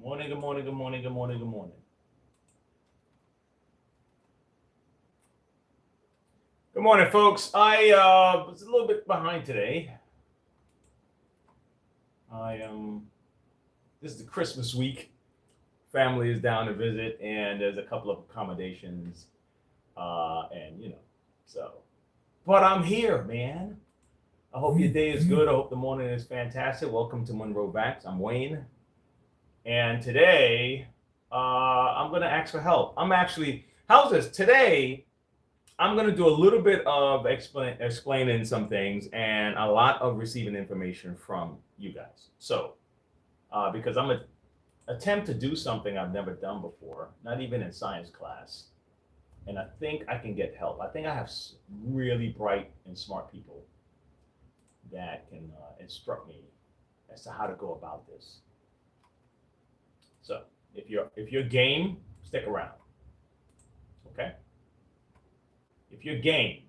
Morning, good morning, good morning, good morning, good morning. Good morning, folks. I was a little bit behind today. This is the Christmas week. Family is down to visit, and there's a couple of accommodations, so. But I'm here, man. I hope your day is good. I hope the morning is fantastic. Welcome to Monroe Vacs. I'm Wayne. And today, I'm going to ask for help. How's this? Today, I'm going to do a little bit of explaining some things and a lot of receiving information from you guys. So, because I'm going to attempt to do something I've never done before, not even in science class. And I think I can get help. I think I have really bright and smart people that can instruct me as to how to go about this. So if you're game, stick around. Okay? If you're game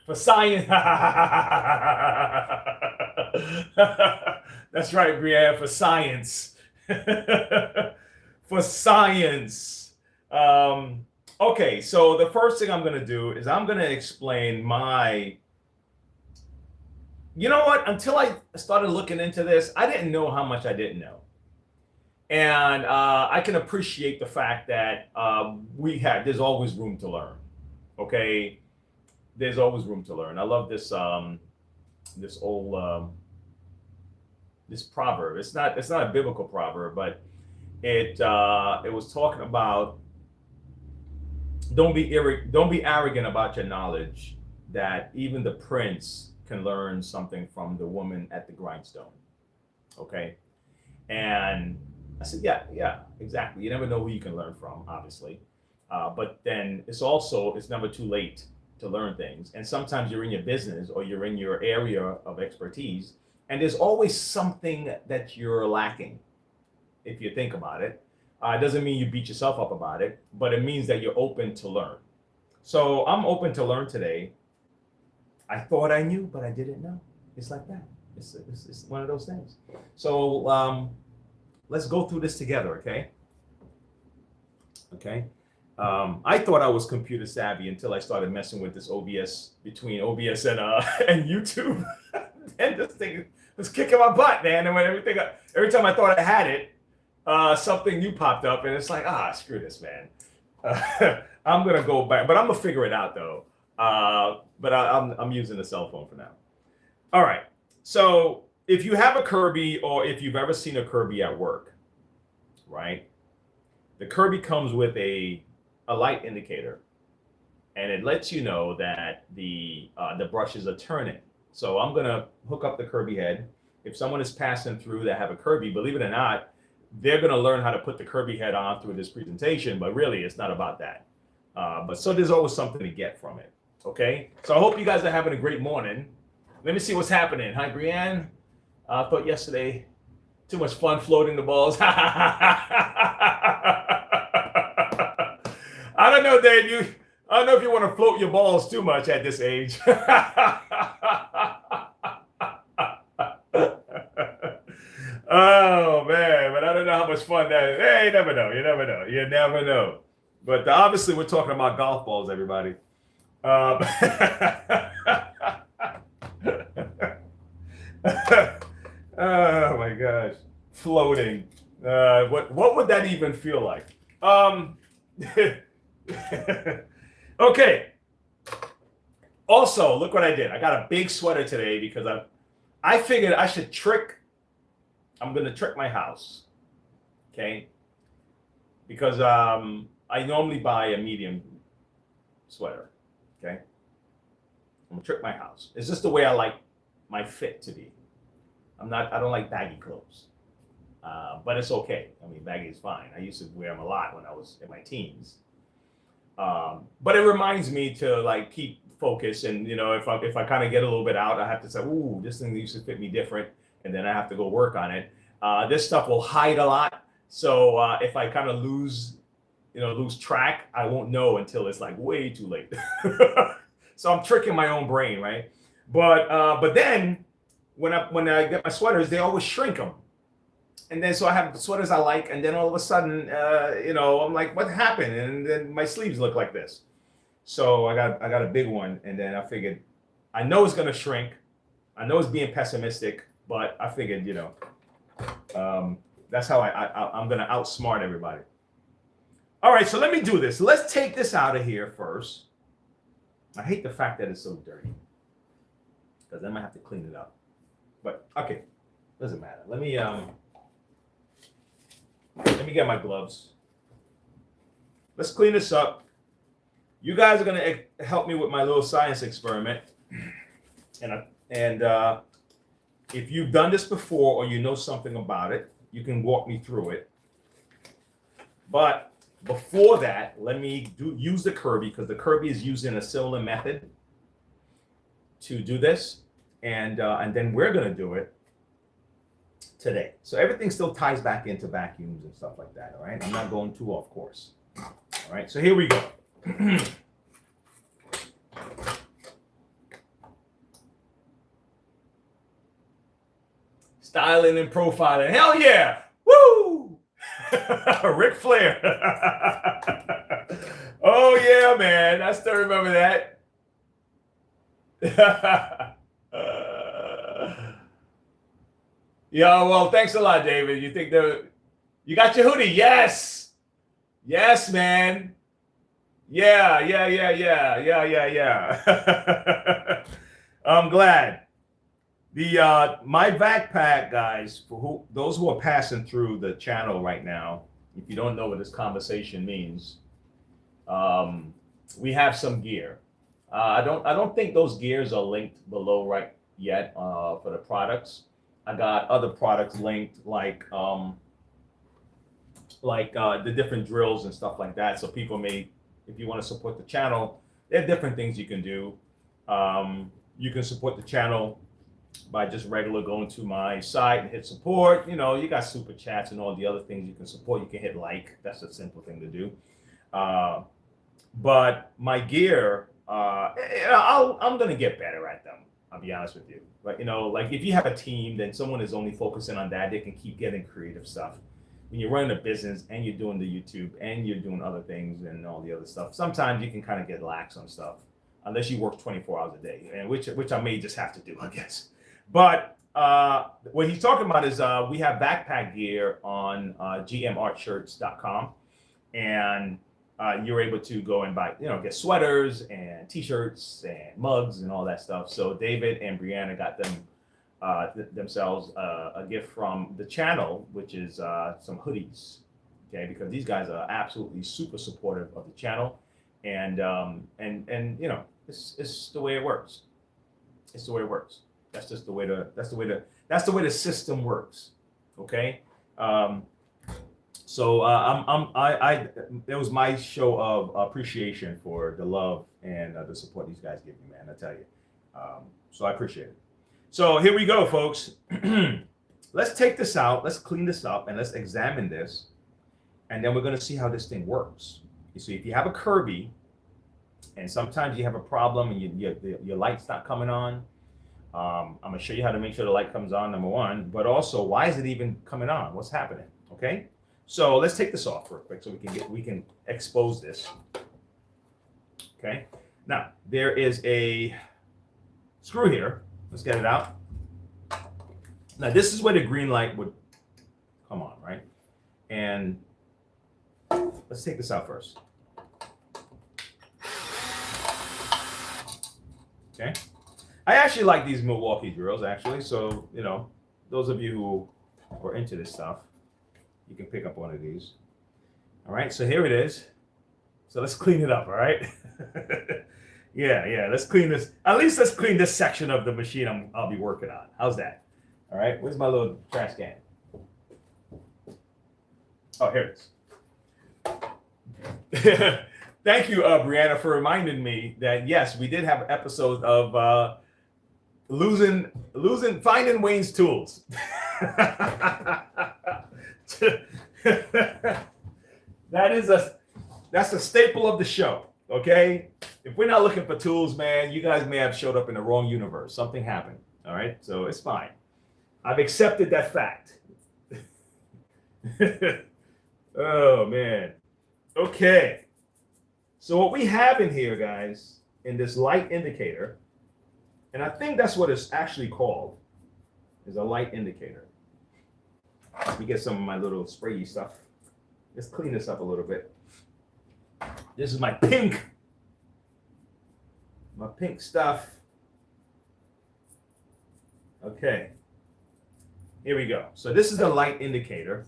for science, that's right, Brienne, for science. For science. Okay, so the first thing I'm going to do is I'm going to explain you know what? Until I started looking into this, I didn't know how much I didn't know. And I can appreciate the fact that there's always room to learn. Okay, there's always room to learn. I love this this old this proverb. It's not a biblical proverb, but it was talking about don't be arrogant about your knowledge. That even the prince can learn something from the woman at the grindstone. Okay, and I said, yeah, exactly. You never know who you can learn from, obviously. But then it's never too late to learn things. And sometimes you're in your business or you're in your area of expertise, and there's always something that you're lacking, if you think about it. It doesn't mean you beat yourself up about it, but it means that you're open to learn. So I'm open to learn today. I thought I knew, but I didn't know. It's like that. It's one of those things. So let's go through this together, okay? Okay. I thought I was computer savvy until I started messing with this between OBS and YouTube. And this thing was kicking my butt, man. And every time I thought I had it, something new popped up, and it's like, screw this, man. I'm gonna go back, but I'm gonna figure it out though. But I'm using the cell phone for now. All right. So if you have a Kirby, or if you've ever seen a Kirby at work, right? The Kirby comes with a light indicator, and it lets you know that the brushes are turning. So I'm gonna hook up the Kirby head. If someone is passing through that have a Kirby, believe it or not, they're gonna learn how to put the Kirby head on through this presentation, but really it's not about that. But so there's always something to get from it. Okay, so I hope you guys are having a great morning. Let me see what's happening. Hi, Brienne. I thought yesterday, too much fun floating the balls. I don't know, Dave. I don't know if you want to float your balls too much at this age. Oh man, but I don't know how much fun that is. Hey, you never know. You never know. But obviously, we're talking about golf balls, everybody. Oh my gosh, floating. What would that even feel like? Okay. Also, look what I did. I got a big sweater today because I figured I should I'm gonna trick my house. Okay. Because I normally buy a medium sweater. Okay. I'm gonna trick my house. It's just the way I like my fit to be. I don't like baggy clothes. But it's okay. I mean, baggy is fine. I used to wear them a lot when I was in my teens. But it reminds me to like keep focus, and if I kind of get a little bit out, I have to say, ooh, this thing used to fit me different, and then I have to go work on it. This stuff will hide a lot, so if I kind of lose track, I won't know until it's like way too late. So I'm tricking my own brain, right? But then when I get my sweaters, they always shrink them. And then so I have sweaters I like, and then all of a sudden, I'm like, what happened? And then my sleeves look like this. So I got a big one, and then I figured, I know it's gonna shrink. I know it's being pessimistic, but I figured, that's how I'm gonna outsmart everybody. All right, so let me do this. Let's take this out of here first. I hate the fact that it's so dirty, because then I have to clean it up. But okay, doesn't matter. Let me get my gloves. Let's clean this up. You guys are gonna help me with my little science experiment, and if you've done this before or you know something about it, you can walk me through it. But before that, let me use the Kirby, because the Kirby is using a similar method to do this, and then we're gonna do it today. So everything still ties back into vacuums and stuff like that. All right, I'm not going too off course. All right, so here we go. Styling and profiling. Hell yeah! Woo! Ric Flair. Oh yeah, man. I still remember that. Yeah, well, thanks a lot, David. You got your hoodie? Yes. Yes, man. Yeah. I'm glad. My backpack, guys, for those who are passing through the channel right now, if you don't know what this conversation means, we have some gear. I don't think those gears are linked below right yet for the products. I got other products linked, like the different drills and stuff like that. So people may, if you want to support the channel, there are different things you can do. You can support the channel by just regular going to my site and hit support. You got super chats and all the other things you can support. You can hit like. That's a simple thing to do. But my gear, I'm gonna get better at them. I'll be honest with you. But like if you have a team, then someone is only focusing on that. They can keep getting creative stuff. When you're running a business and you're doing the YouTube and you're doing other things and all the other stuff, sometimes you can kind of get lax on stuff, unless you work 24 hours a day, and which I may just have to do, I guess. But what he's talking about is we have backpack gear on gmartshirts.com, and you're able to go and buy, get sweaters and t-shirts and mugs and all that stuff. So David and Brianna got them themselves a gift from the channel, which is some hoodies. Okay, because these guys are absolutely super supportive of the channel, and it's the way it works. It's the way it works. That's just the way the system works. Okay. So it was my show of appreciation for the love and the support these guys give me, man. I tell you. So I appreciate it. So here we go, folks. Let's take this out. Let's clean this up and let's examine this, and then we're going to see how this thing works. You see, if you have a Kirby, and sometimes you have a problem and your light's not coming on. I'm gonna show you how to make sure the light comes on, number one, but also why is it even coming on? What's happening? Okay, so let's take this off real quick so we can expose this. Okay, now there is a screw here. Let's get it out. Now this is where the green light would come on, right? And let's take this out first. Okay. I actually like these Milwaukee drills, actually. So, those of you who are into this stuff, you can pick up one of these. All right, so here it is. So let's clean it up, all right? Yeah, let's clean this. At least let's clean this section of the machine I'll be working on. How's that? All right, where's my little trash can? Oh, here it is. Thank you, Brianna, for reminding me that, yes, we did have episodes of finding Wayne's tools. That's a staple of the show. Okay, if we're not looking for tools, man, you guys may have showed up in the wrong universe. Something happened. All right, so it's fine. I've accepted that fact. Oh, man. Okay. So what we have in here, guys, in this light indicator, and I think that's what it's actually called, is a light indicator. Let me get some of my little sprayy stuff. Let's clean this up a little bit. This is my pink stuff. Okay. Here we go. So this is the light indicator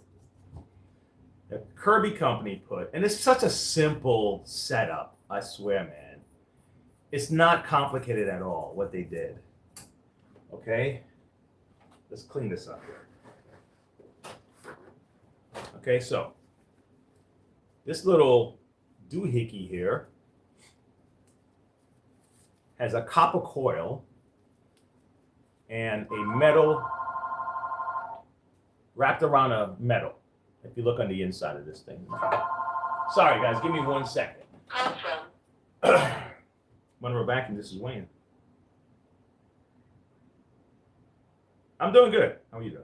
that Kirby company put, and it's such a simple setup, I swear, man. It's not complicated at all what they did. Okay, let's clean this up here. Okay, so this little doohickey here has a copper coil and a metal wrapped around a metal. If you look on the inside of this thing. Sorry, guys, give me 1 second. Monroe Vacuum, this is Wayne. I'm doing good. How are you doing?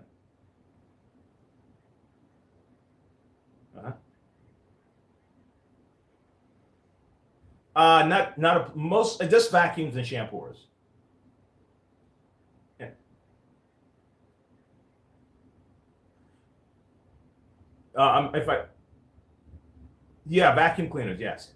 Most just vacuums and shampoos. Yeah. Vacuum cleaners, yes.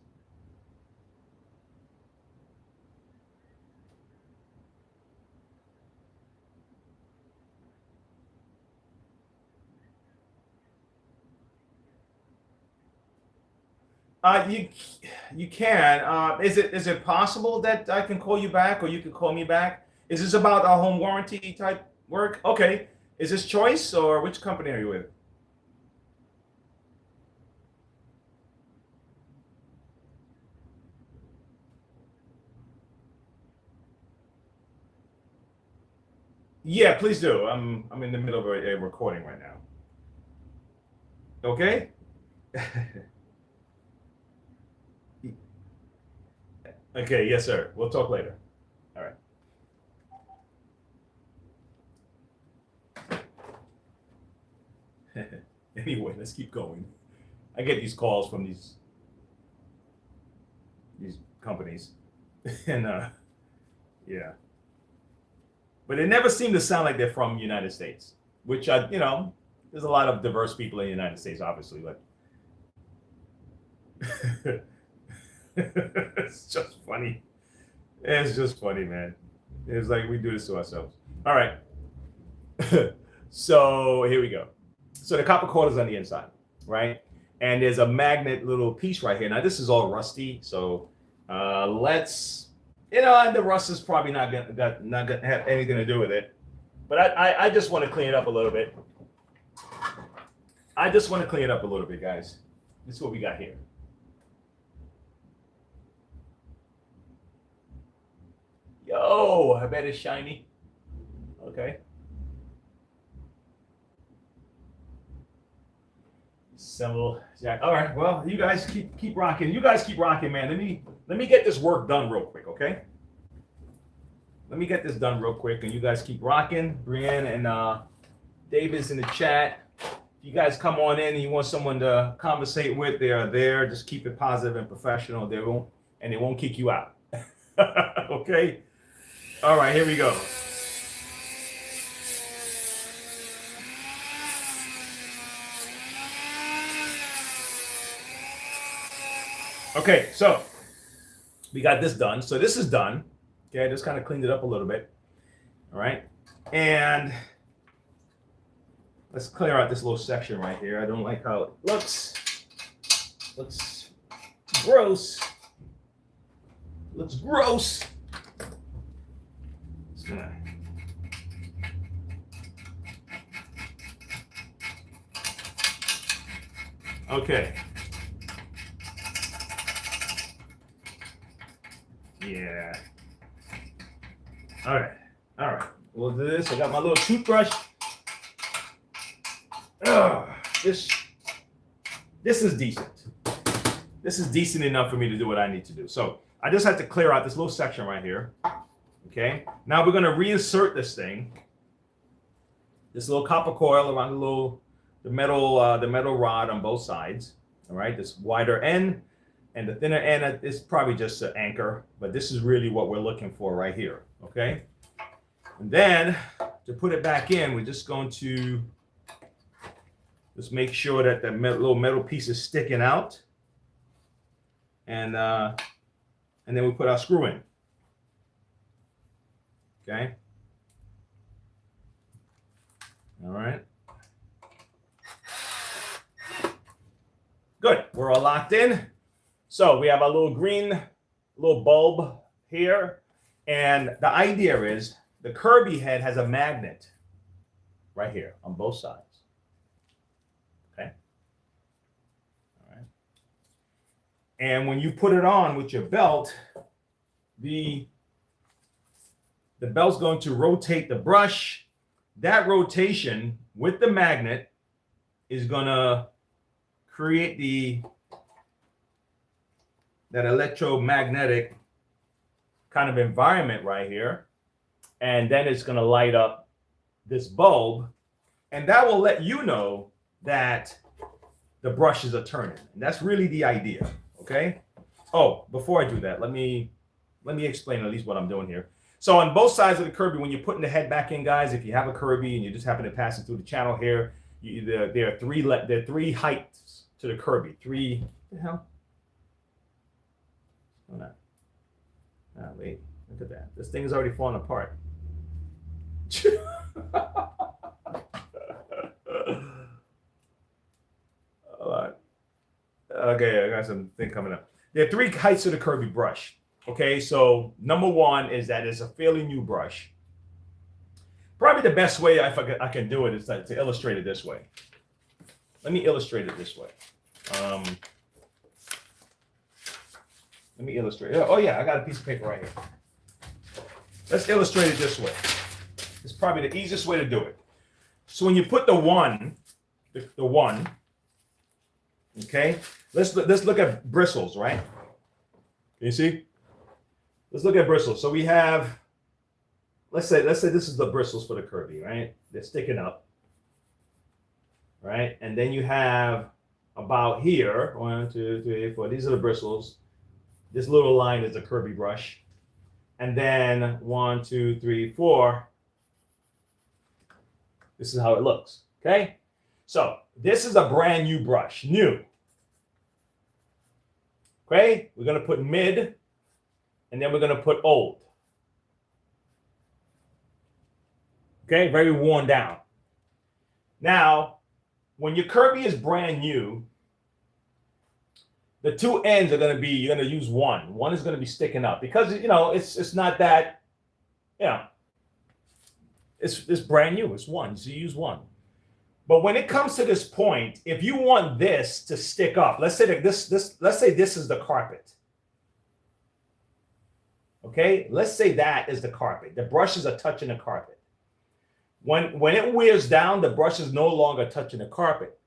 You can. Is it possible that I can call you back, or you can call me back? Is this about a home warranty type work? Okay. Is this Choice, or which company are you with? Yeah, please do. I'm in the middle of a recording right now. Okay. Okay, yes, sir. We'll talk later. All right. Anyway, let's keep going. I get these calls from these companies, and yeah, but they never seem to sound like they're from the United States, which there's a lot of diverse people in the United States, obviously, but it's just funny. It's just funny, man. It's like we do this to ourselves. All right. So here we go. So the copper coil is on the inside, right? And there's a magnet little piece right here. Now this is all rusty, so let's, and the rust is probably not gonna have anything to do with it. But I just want to clean it up a little bit. I just want to clean it up a little bit, guys. This is what we got here. Yo, I bet it's shiny. Okay. Symbol jack. All right. Well, you guys keep rocking. You guys keep rocking, man. Let me get this work done real quick, okay? Let me get this done real quick, and you guys keep rocking. Brienne and David's in the chat. If you guys come on in and you want someone to conversate with, they are there. Just keep it positive and professional. They won't kick you out. Okay. All right, here we go. Okay, so we got this done. So this is done. Okay, I just kind of cleaned it up a little bit. All right, and let's clear out this little section right here. I don't like how it looks. Looks gross. Looks gross. Okay. Yeah. All right. All right. We'll do this. I got my little toothbrush. This is decent. This is decent enough for me to do what I need to do. So I just have to clear out this little section right here. Okay. Now we're going to reinsert this thing. This little copper coil around the the metal rod on both sides. All right, this wider end and the thinner end is probably just an anchor, but this is really what we're looking for right here. Okay, and then to put it back in, we're just going to just make sure that the little metal piece is sticking out, and then we put our screw in. Okay. All right. Good. We're all locked in. So we have a little green little bulb here, and the idea is the Kirby head has a magnet right here on both sides. Okay. All right. And when you put it on with your belt, the belt's going to rotate the brush. That rotation with the magnet is going to create that electromagnetic kind of environment right here. And then it's going to light up this bulb. And that will let you know that the brushes are turning. And that's really the idea. Okay. Oh, before I do that, let me explain at least what I'm doing here. So on both sides of the Kirby, when you're putting the head back in, guys, if you have a Kirby and you just happen to pass it through the channel here, there are three heights to the Kirby. Three. What the hell? Oh, no. Ah, wait. Look at that. This thing is already falling apart. All right. Okay, I got something coming up. There are three heights to the Kirby brush. Okay, so number one is that it's a fairly new brush. Probably the best way I can do it is to illustrate it this way. Let me illustrate it this way. Let me illustrate it. Oh yeah, I got a piece of paper right here. Let's illustrate it this way. It's probably the easiest way to do it. So when you put the one, okay, let's look at bristles, right? You see? Let's look at bristles. So we have, let's say this is the bristles for the Kirby, right? They're sticking up, right? And then you have about here, 1, 2, 3, 4. These are the bristles. This little line is a Kirby brush. And then 1, 2, 3, 4. This is how it looks, okay? So this is a brand new brush, new. Okay, we're gonna put mid, and then we're going to put old. Okay, very worn down. Now, when your Kirby is brand new, the two ends are going to be, you're going to use one. One is going to be sticking up because, you know, it's not that, you know, it's brand new. It's one, so you use one. But when it comes to this point, if you want this to stick up, let's say that let's say this is the carpet. Okay, let's say that is the carpet. The brushes are touching the carpet. When it wears down, the brush is no longer touching the carpet.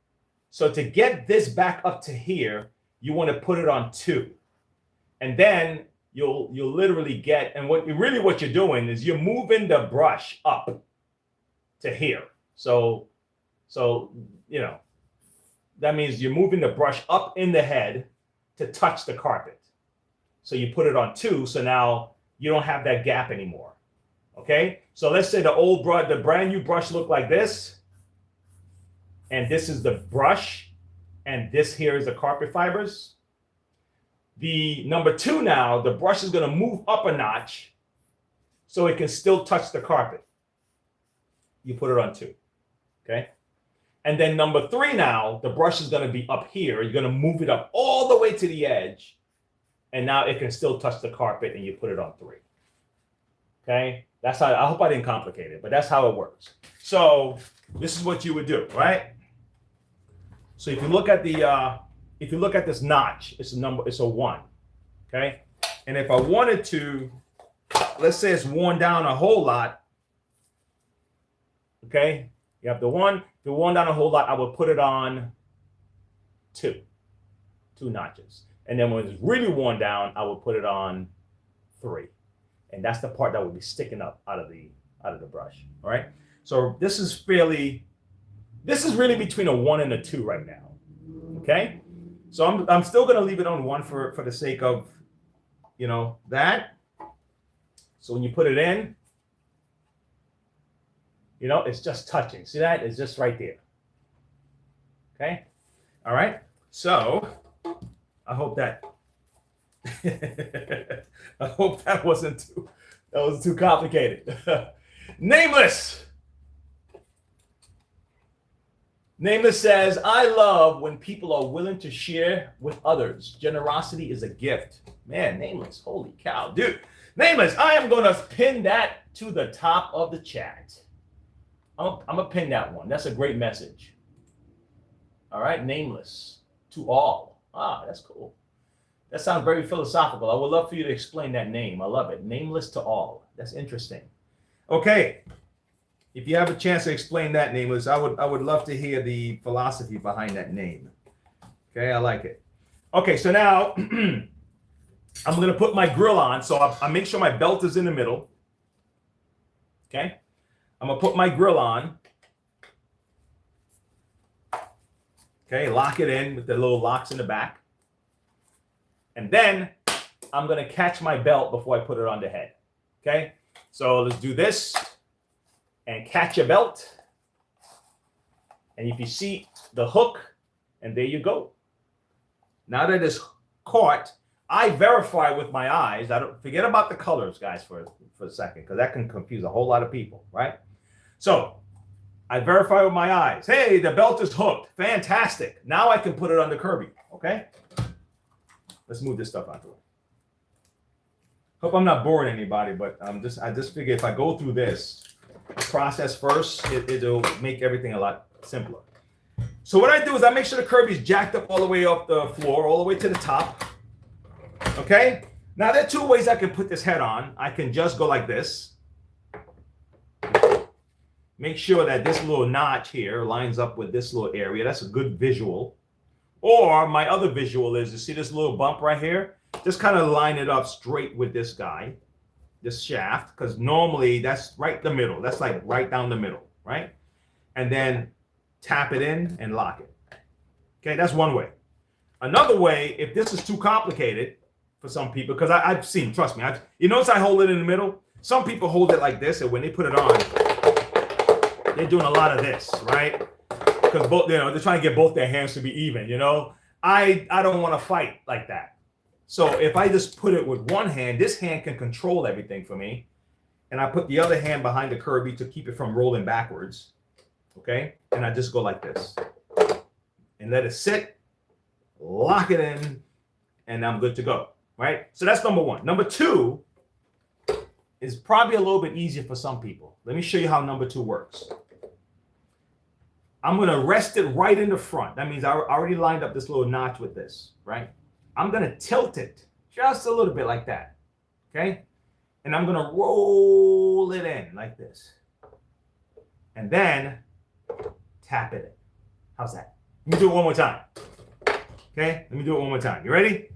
So to get this back up to here, you want to put it on 2. And then you'll literally get, and what you're doing is you're moving the brush up to here. So you know, that means you're moving the brush up in the head to touch the carpet. So you put it on 2, so now you don't have that gap anymore. Okay? So let's say the brand new brush looked like this, and this is the brush, and this here is the carpet fibers. The number 2 now, the brush is going to move up a notch so it can still touch the carpet. You put it on 2. Okay? And then number 3 now, the brush is going to be up here. You're going to move it up all the way to the edge. And now it can still touch the carpet, and you put it on 3. Okay? That's how, I hope I didn't complicate it, but that's how it works. So this is what you would do, right? So if you look at this notch, it's a 1. Okay? And if I wanted to, let's say it's worn down a whole lot. Okay? You have the 1. If it's worn down a whole lot, I would put it on 2 notches. And then when it's really worn down, I would put it on 3. And that's the part that would be sticking up out of the brush. All right. So this is fairly This is really between a 1 and a 2 right now. Okay? So I'm still going to leave it on 1 for the sake of, you know, that. So when you put it in, you know, it's just touching. See that? It's just right there. Okay? All right. So I hope that I hope that wasn't too complicated. Nameless. Nameless says, I love when people are willing to share with others. Generosity is a gift. Man, Nameless, holy cow. Dude, Nameless, I am going to pin that to the top of the chat. I'm going to pin that one. That's a great message. All right, Nameless, to all. Ah, that's cool. That sounds very philosophical. I would love for you to explain that name. I love it. Nameless to all. That's interesting. Okay. If you have a chance to explain that, Nameless, I would love to hear the philosophy behind that name. Okay, I like it. Okay, so now I'm going to put my grill on. So I make sure my belt is in the middle. Okay, I'm going to put my grill on. Okay, lock it in with the little locks in the back. And then I'm going to catch my belt before I put it on the head. Okay, so let's do this. And catch your belt. And if you see the hook, and there you go. Now that it's caught, I verify with my eyes. I don't forget about the colors, guys, for a second, because that can confuse a whole lot of people, right? So I verify with my eyes. Hey, the belt is hooked. Fantastic. Now I can put it on the Kirby. Okay. Let's move this stuff onto it. Hope I'm not boring anybody, but I just figure if I go through this process first, it'll make everything a lot simpler. So what I do is I make sure the Kirby's jacked up all the way off the floor, all the way to the top. Okay? Now there are two ways I can put this head on. I can just go like this. Make sure that this little notch here lines up with this little area. That's a good visual. Or my other visual is, you see this little bump right here? Just kind of line it up straight with this guy. This shaft, because normally that's right the middle. That's like right down the middle, right? And then tap it in and lock it. Okay, that's one way. Another way, if this is too complicated for some people, because I've seen, trust me, you notice I hold it in the middle? Some people hold it like this, and when they put it on, they're doing a lot of this, right? Because both, you know, they're trying to get both their hands to be even, you know? I don't want to fight like that. So if I just put it with one hand, this hand can control everything for me. And I put the other hand behind the Kirby to keep it from rolling backwards. Okay? And I just go like this. And let it sit, lock it in, and I'm good to go. Right? So that's number one. Number two is probably a little bit easier for some people. Let me show you how number two works. I'm going to rest it right in the front. That means I already lined up this little notch with this, right? I'm going to tilt it just a little bit like that, okay? And I'm going to roll it in like this. And then tap it in. How's that? Let me do it one more time. Okay? Let me do it one more time. You ready?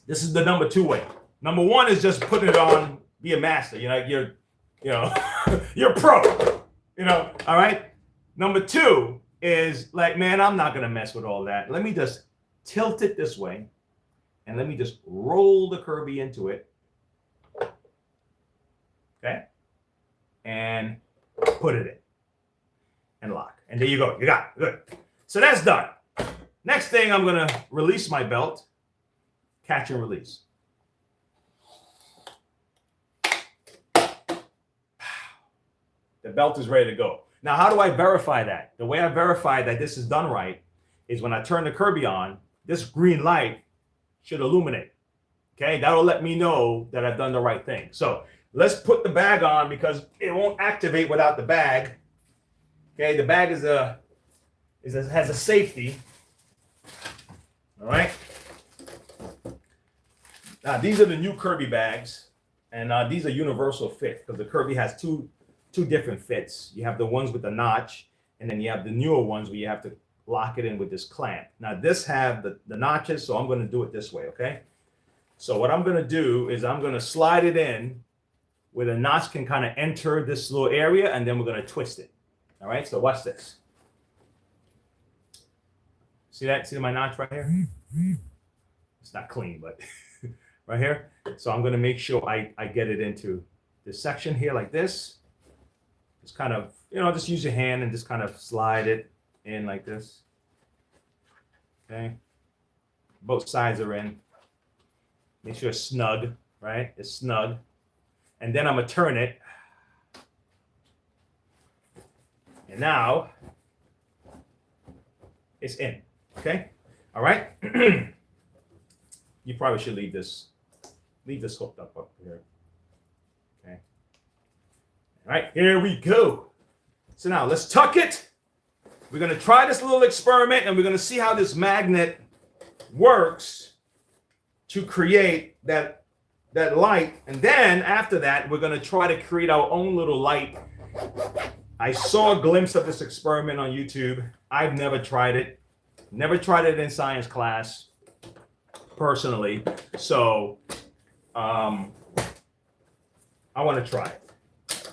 This is the number two way. Number one is just putting it on, be a master. You're you're pro. You know, all right? Number two is like, man, I'm not going to mess with all that. Let me just tilt it this way, and let me just roll the Kirby into it. Okay? And put it in. And lock. And there you go. You got it. Good. So that's done. Next thing, I'm going to release my belt. Catch and release. The belt is ready to go. Now, how do I verify that? The way I verify that this is done right is when I turn the Kirby on, this green light should illuminate. Okay, that'll let me know that I've done the right thing. So let's put the bag on because it won't activate without the bag. Okay, the bag has a safety. All right. Now these are the new Kirby bags, and these are universal fit because the Kirby has two different fits. You have the ones with the notch, and then you have the newer ones where you have to lock it in with this clamp. Now this have the notches, so I'm going to do it this way, okay? So what I'm going to do is I'm going to slide it in where the notch can kind of enter this little area, and then we're going to twist it, All right, so watch this. See that? See my notch right here? It's not clean, but right here. So I'm going to make sure I get it into this section here like this. Just kind of, just use your hand and just kind of slide it in like this. Okay. Both sides are in. Make sure it's snug, right? It's snug. And then I'm going to turn it. And now it's in. Okay. All right. You probably should leave this hooked up here. Okay. All right, here we go. So now let's tuck it. We're going to try this little experiment, and we're going to see how this magnet works to create that light. And then after that, we're going to try to create our own little light. I saw a glimpse of this experiment on YouTube. I've never tried it. Never tried it in science class, personally. So I want to try it.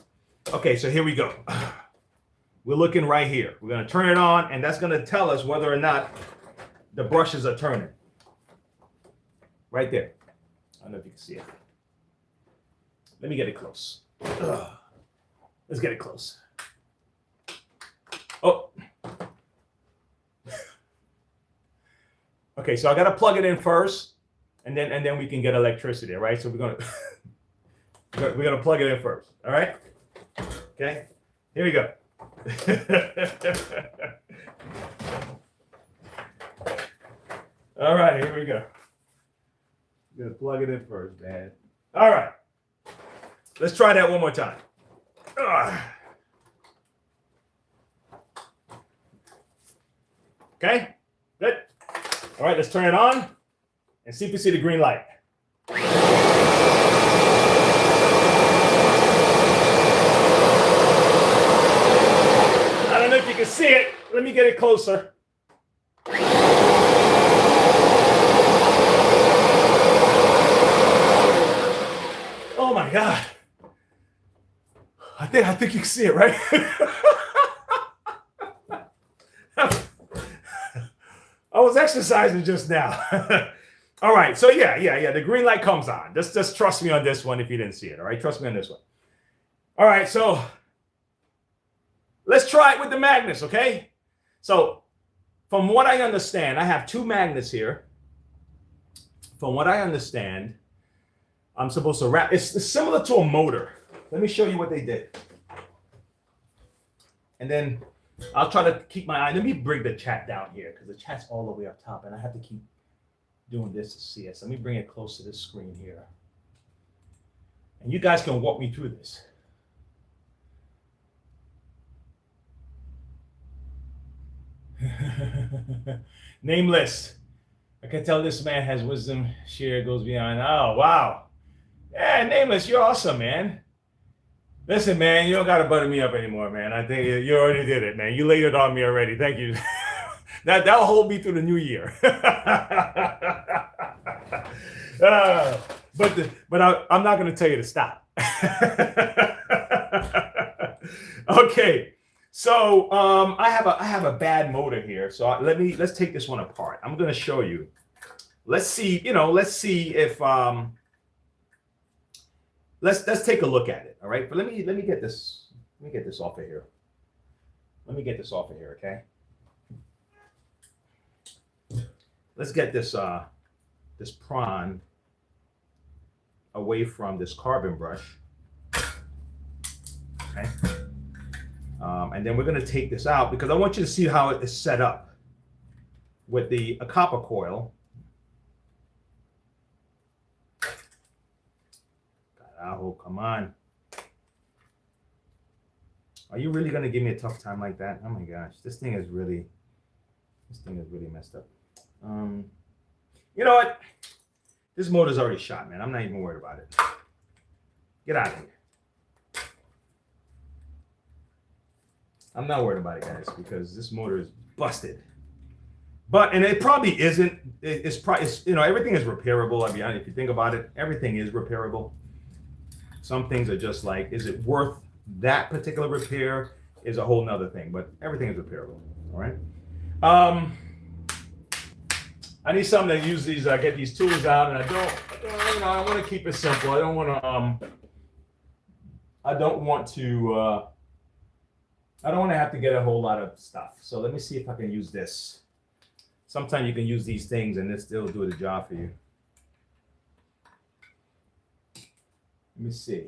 Okay, so here we go. We're looking right here. We're going to turn it on, and that's going to tell us whether or not the brushes are turning. Right there. I don't know if you can see it. Let me get it close. Let's get it close. Oh. Okay, so I got to plug it in first, and then we can get electricity, right? So we're going to plug it in first, all right? Okay, here we go. All right, here we go. I'm gonna plug it in first, man. All right, let's try that one more time. Okay, good. All right, let's turn it on and see if we see the green light. I don't know if you can see it. Let me get it closer. Oh my God. I think you can see it, right? I was exercising just now. All right, so yeah. The green light comes on. Just trust me on this one if you didn't see it. All right, trust me on this one. All right, so let's try it with the magnets, okay? So from what I understand, I have two magnets here. From what I understand, I'm supposed to wrap. It's similar to a motor. Let me show you what they did. And then I'll try to keep my eye. Let me bring the chat down here because the chat's all the way up top, and I have to keep doing this to see it. So let me bring it close to this screen here. And you guys can walk me through this. Nameless. I can tell this man has wisdom. Share goes beyond. Oh, wow. Yeah, Nameless, you're awesome, man. Listen, man, you don't got to butter me up anymore, man. I think you already did it, man. You laid it on me already. Thank you. That'll hold me through the new year. But I'm not going to tell you to stop. Okay. So I have a bad motor here. So let's take this one apart. I'm going to show you. Let's see if let's take a look at it. All right. But let me get this off of here. Let me get this off of here, okay? Let's get this this prawn away from this carbon brush. Okay. And then we're going to take this out because I want you to see how it is set up with a copper coil. Oh, come on. Are you really going to give me a tough time like that? Oh my gosh, this thing is really messed up. You know what? This motor's already shot, man. I'm not even worried about it. Get out of here. I'm not worried about it, guys, because this motor is busted. And it probably isn't. It's everything is repairable. I mean, if you think about it, everything is repairable. Some things are just like, is it worth that particular repair? is a whole nother thing, but everything is repairable. All right. I need something to use these. I get these tools out, and I don't I want to keep it simple. I don't want to. I don't want to have to get a whole lot of stuff. So let me see if I can use this. Sometimes you can use these things, and this still do the job for you. Let me see.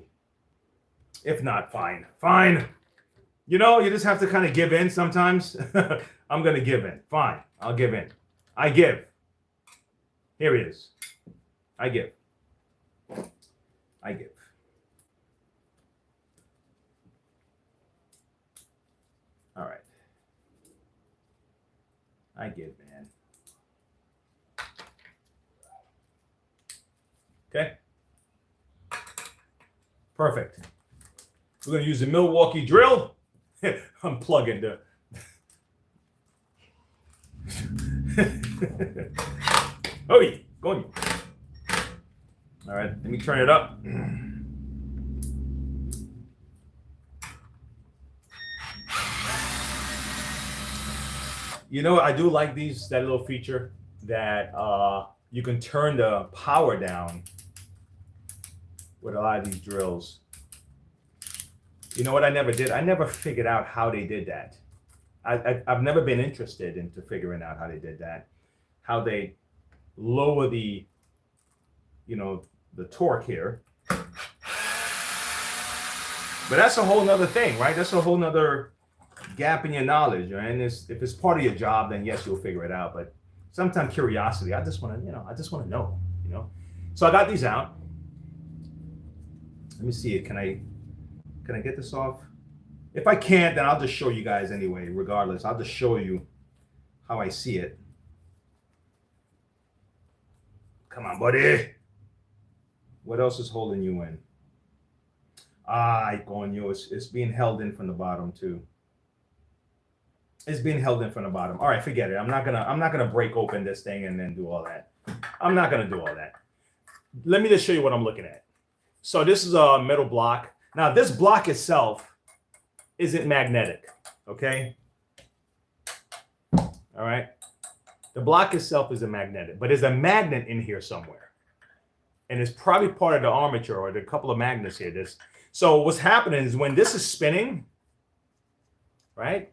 If not, fine. Fine. You know, you just have to kind of give in sometimes. I'm going to give in. Fine. I'll give in. I give. Here it is. I give. I give. All right. I give, man. Okay. Perfect. We're going to use the Milwaukee drill. I'm plugging the. Oh, yeah. Go on. All right. Let me turn it up. You know, I do like that little feature that you can turn the power down with a lot of these drills. You know what I never did? I never figured out how they did that. I've never been interested into figuring out how they did that. How they lower the, the torque here. But that's a whole nother thing, right? That's a whole nother gap in your knowledge, right? And if it's part of your job, then yes, you'll figure it out. But sometimes curiosity, I just want to know, So I got these out. Let me see it. Can I get this off? If I can't, then I'll just show you guys anyway, regardless. I'll just show you how I see it. Come on, buddy. What else is holding you in? It's being held in from the bottom too. It's being held in from the bottom. All right, forget it. I'm not gonna break open this thing and then do all that. I'm not gonna do all that. Let me just show you what I'm looking at. So this is a metal block. Now this block itself isn't magnetic, okay? All right. The block itself isn't magnetic, but there's a magnet in here somewhere. And it's probably part of the armature or the couple of magnets here. So what's happening is when this is spinning, right?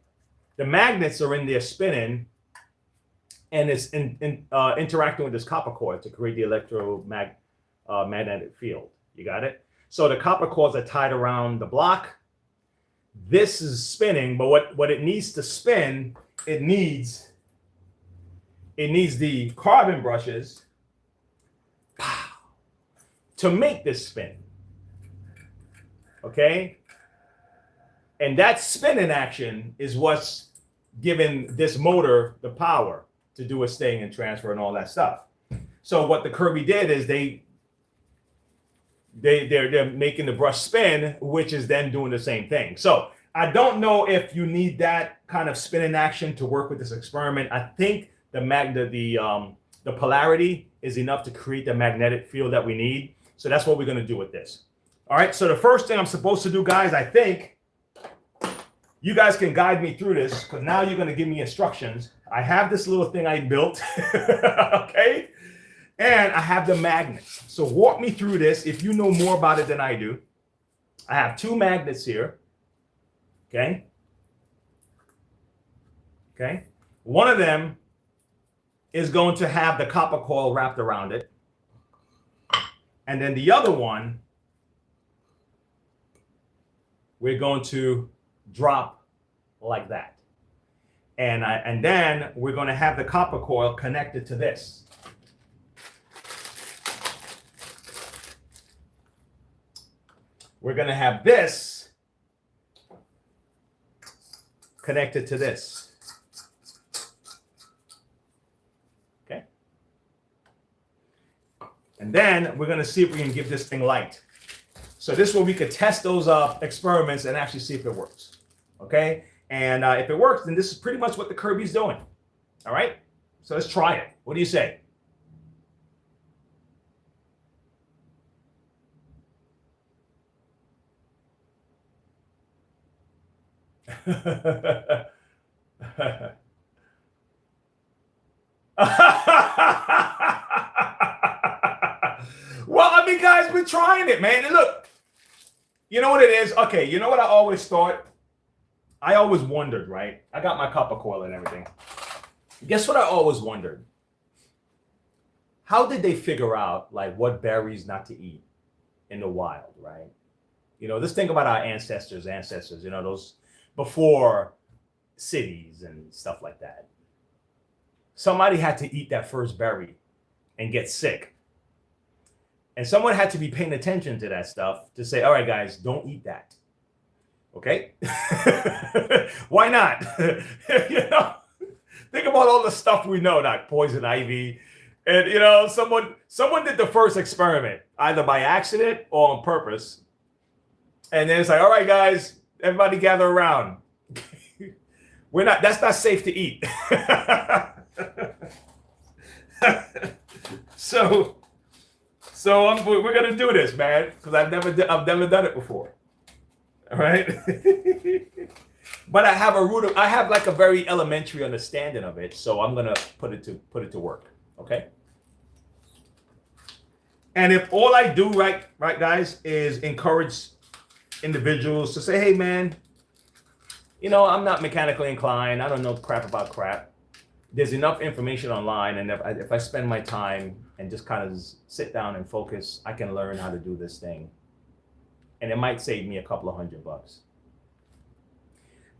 The magnets are in there spinning, and it's interacting with this copper core to create the magnetic field. You got it? So the copper cores are tied around the block. This is spinning, but what it needs to spin, it needs the carbon brushes to make this spin. Okay? And that spinning action is what's giving this motor the power to do its thing and transfer and all that stuff. So what the Kirby did is they're making the brush spin, which is then doing the same thing. So I don't know if you need that kind of spinning action to work with this experiment. I think the polarity is enough to create the magnetic field that we need. So that's what we're going to do with this. All right. So the first thing I'm supposed to do, guys, I think you guys can guide me through this because now you're going to give me instructions. I have this little thing I built. Okay. And I have the magnets. So walk me through this if you know more about it than I do. I have two magnets here. Okay. Okay. One of them is going to have the copper coil wrapped around it. And then the other one, we're going to drop like that. And then we're going to have the copper coil connected to this. We're going to have this connected to this. Okay. And then we're going to see if we can give this thing light. So this way we could test those experiments and actually see if it works. Okay. And if it works, then this is pretty much what the Kirby's doing. All right. So let's try it. What do you say? Well, I mean, guys, we're trying it, man. And look, you know what it is? Okay, you know what I always thought? I always wondered, right? I got my copper coil and everything. Guess what I always wondered? How did they figure out like what berries not to eat in the wild, right? You know, just think about our ancestors, you know, those before cities and stuff like that. Somebody had to eat that first berry and get sick. And someone had to be paying attention to that stuff to say, all right, guys, don't eat that. Okay? Why not? You know, think about all the stuff we know, like poison ivy. And, you know, someone did the first experiment, either by accident or on purpose. And then it's like, all right, guys, everybody gather around. That's not safe to eat. So we're gonna do this, man, because I've never done it before. All right. But I have like a very elementary understanding of it, so I'm gonna put it to work. Okay. And if all I do, right, guys, is encourage individuals to say, hey, man, you know, I'm not mechanically inclined. I don't know crap about crap. There's enough information online. And if I spend my time and just kind of sit down and focus, I can learn how to do this thing. And it might save me a couple of $100.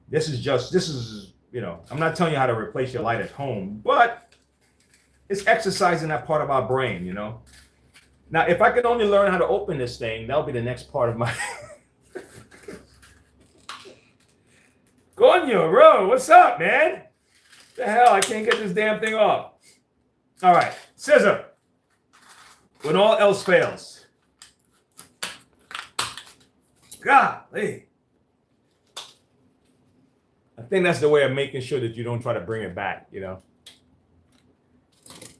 This is, you know, I'm not telling you how to replace your light at home, but it's exercising that part of our brain, you know. Now, if I could only learn how to open this thing, that'll be the next part of my... Coño, bro, what's up, man? What the hell, I can't get this damn thing off. All right, scissor. When all else fails. Golly. I think that's the way of making sure that you don't try to bring it back, you know.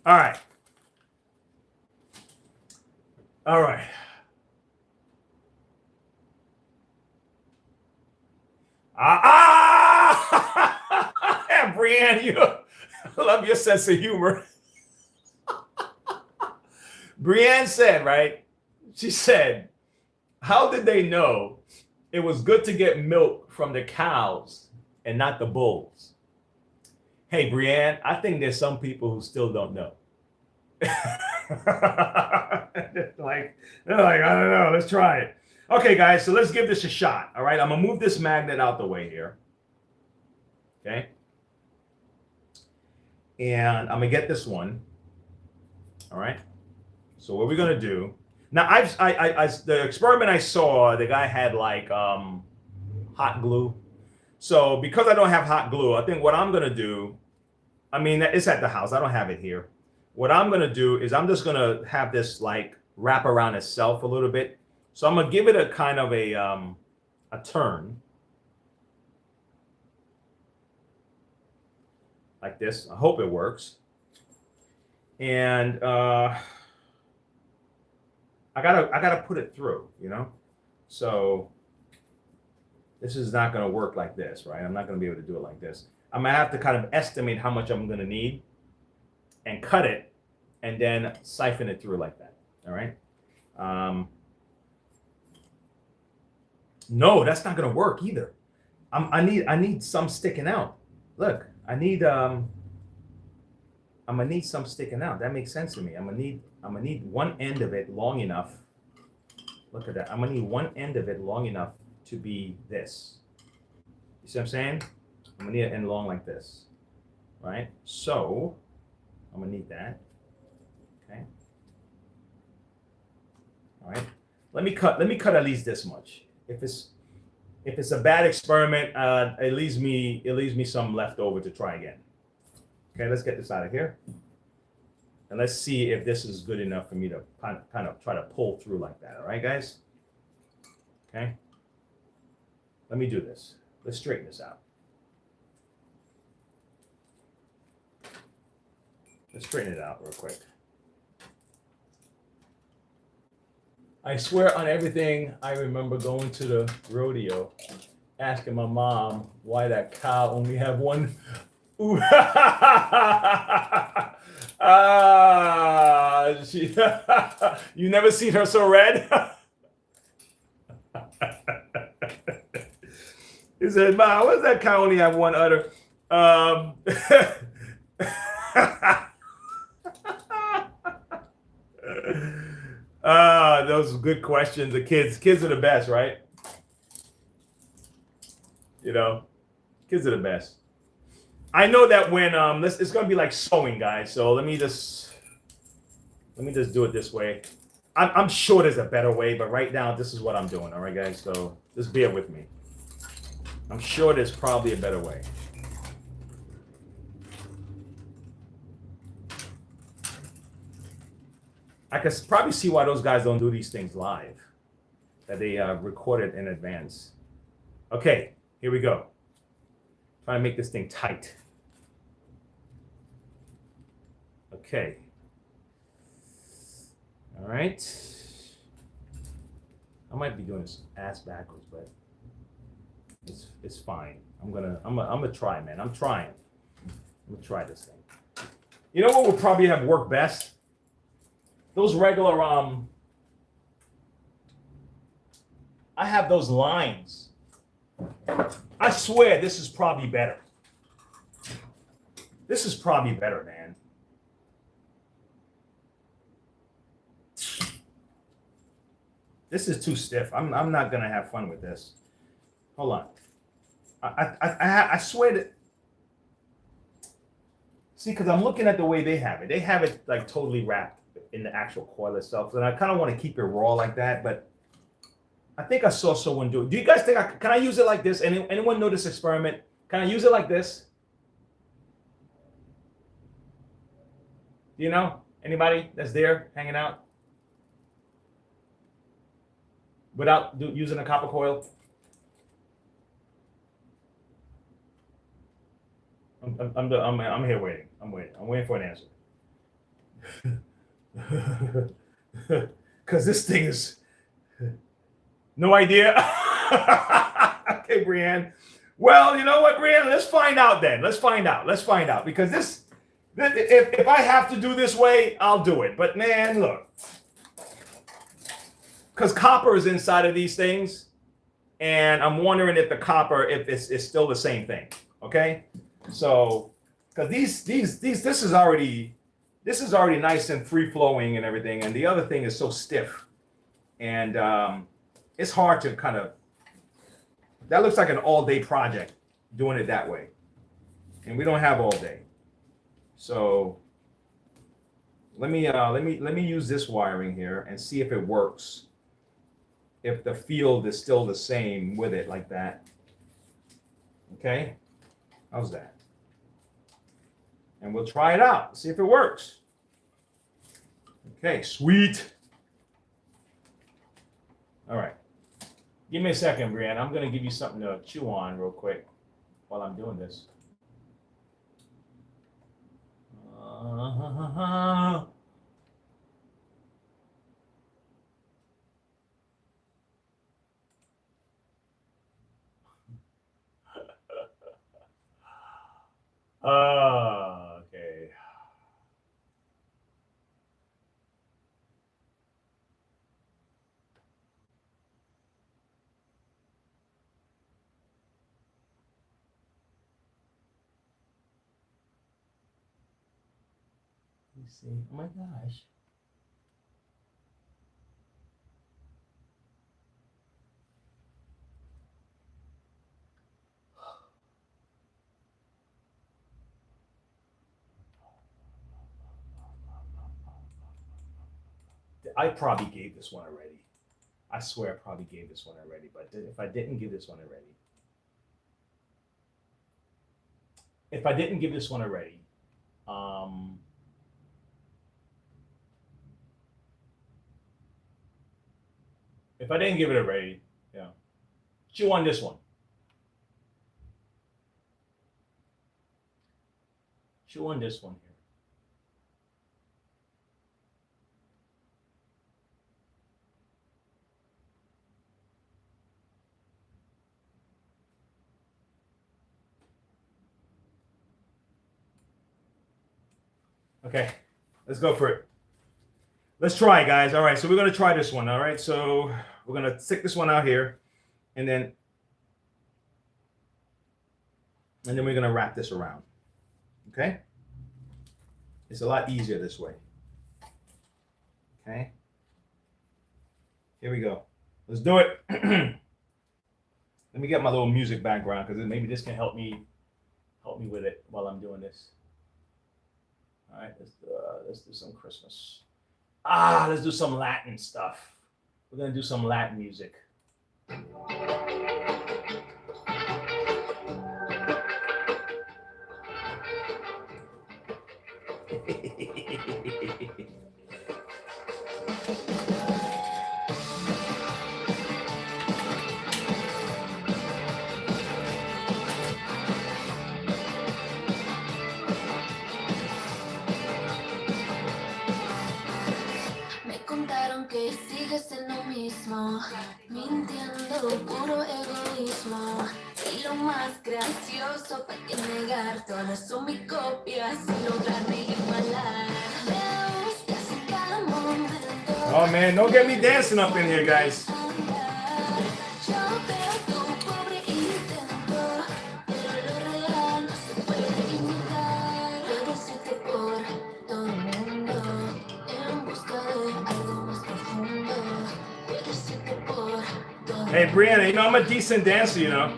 All right. All right. And Brianne, you love your sense of humor. Brianne said, right? She said, how did they know it was good to get milk from the cows and not the bulls? Hey, Brianne, I think there's some people who still don't know. they're like, I don't know, let's try it. Okay, guys, so let's give this a shot. All right, I'm gonna move this magnet out the way here. Okay, and I'm gonna get this one. All right, so what we're gonna do now? The experiment I saw, the guy had like hot glue. So because I don't have hot glue, I think what I'm gonna do, I mean, it's at the house. I don't have it here. What I'm gonna do is I'm just gonna have this like wrap around itself a little bit. So I'm gonna give it a kind of a turn like this. I hope it works. And I gotta put it through, you know. So this is not gonna work like this, right? I'm not gonna be able to do it like this. I'm gonna have to kind of estimate how much I'm gonna need and cut it and then siphon it through like that. All right. No, that's not gonna work either. I need some sticking out. Look, I'm gonna need some sticking out. That makes sense to me. I'm gonna need one end of it long enough. Look at that. I'm gonna need one end of it long enough to be this. You see what I'm saying? I'm gonna need an end long like this, right? So I'm gonna need that. Okay. All right. Let me cut at least this much. If it's a bad experiment, it leaves me some left over to try again. Okay, let's get this out of here. And let's see if this is good enough for me to kind of try to pull through like that. All right, guys? Okay. Let me do this. Let's straighten this out. Let's straighten it out real quick. I swear on everything, I remember going to the rodeo asking my mom why that cow only have one. Ooh. She, you never seen her so red? He said, "Mom, what's that cow only have one udder?" Those are good questions. The kids are the best, right? You know, kids are the best. I know that when it's gonna be like sewing, guys. So let me just do it this way. I'm sure there's a better way, but right now this is what I'm doing. All right, guys. So just bear with me. I'm sure there's probably a better way. I can probably see why those guys don't do these things live, that they record it in advance. Okay, here we go. Trying to make this thing tight. Okay. All right. I might be doing this ass backwards, but it's fine. I'm gonna try, man. I'm trying. I'm gonna try this thing. You know what would probably have worked best? Those regular I have those lines. I swear this is probably better. This is probably better, man. This is too stiff. I'm not gonna have fun with this. Hold on. I swear that. See, because I'm looking at the way they have it. They have it like totally wrapped in the actual coil itself, and I kind of want to keep it raw like that. But I think I saw someone do it. Do you guys think can I use it like this? Anyone know this experiment? Can I use it like this? Do you know anybody that's there hanging out without using a copper coil? I'm here waiting. I'm waiting for an answer. Because this thing is no idea. Okay, Brianne. Well, you know what, Brianne? Let's find out then. Let's find out. Because this if I have to do this way, I'll do it. But man, look. Because copper is inside of these things. And I'm wondering if the copper, if it's still the same thing. Okay? So, because this is already nice and free flowing and everything, and the other thing is so stiff, and it's hard to kind of. That looks like an all-day project doing it that way, and we don't have all day. So let me use this wiring here and see if it works. If the field is still the same with it like that. Okay, how's that? And we'll try it out, see if it works. Okay, sweet. All right. Give me a second, Brianne. I'm going to give you something to chew on real quick while I'm doing this. Okay. You see, oh my gosh. I probably gave this one already. I swear I probably gave this one already, but if I didn't give this one already, if I didn't give this one already, if I didn't give it already, yeah, chew on this one. Chew on this one here. Okay, let's go for it. Let's try, guys. All right, so we're gonna try this one. All right, so we're gonna stick this one out here, and then we're gonna wrap this around. Okay, it's a lot easier this way. Okay, here we go. Let's do it. Let me get my little music background because maybe this can help me with it while I'm doing this. All right, let's do some Christmas. Let's do some Latin stuff. We're gonna do some Latin music. Que sigues en lo mismo, mintiendo, puro egoísmo. Y lo más gracioso, ¿para qué negar? Todas son mis copias sin lograrme igualar. Me buscas en cada momento. Oh man, don't get me dancing up in here, guys. Yo veo tu pobre intento, pero lo real no se puede imitar. Puedes irte por todo el mundo en busca de algo más profundo. Puedes irte por todo. Hey, Brianna, you know I'm a decent dancer, you know.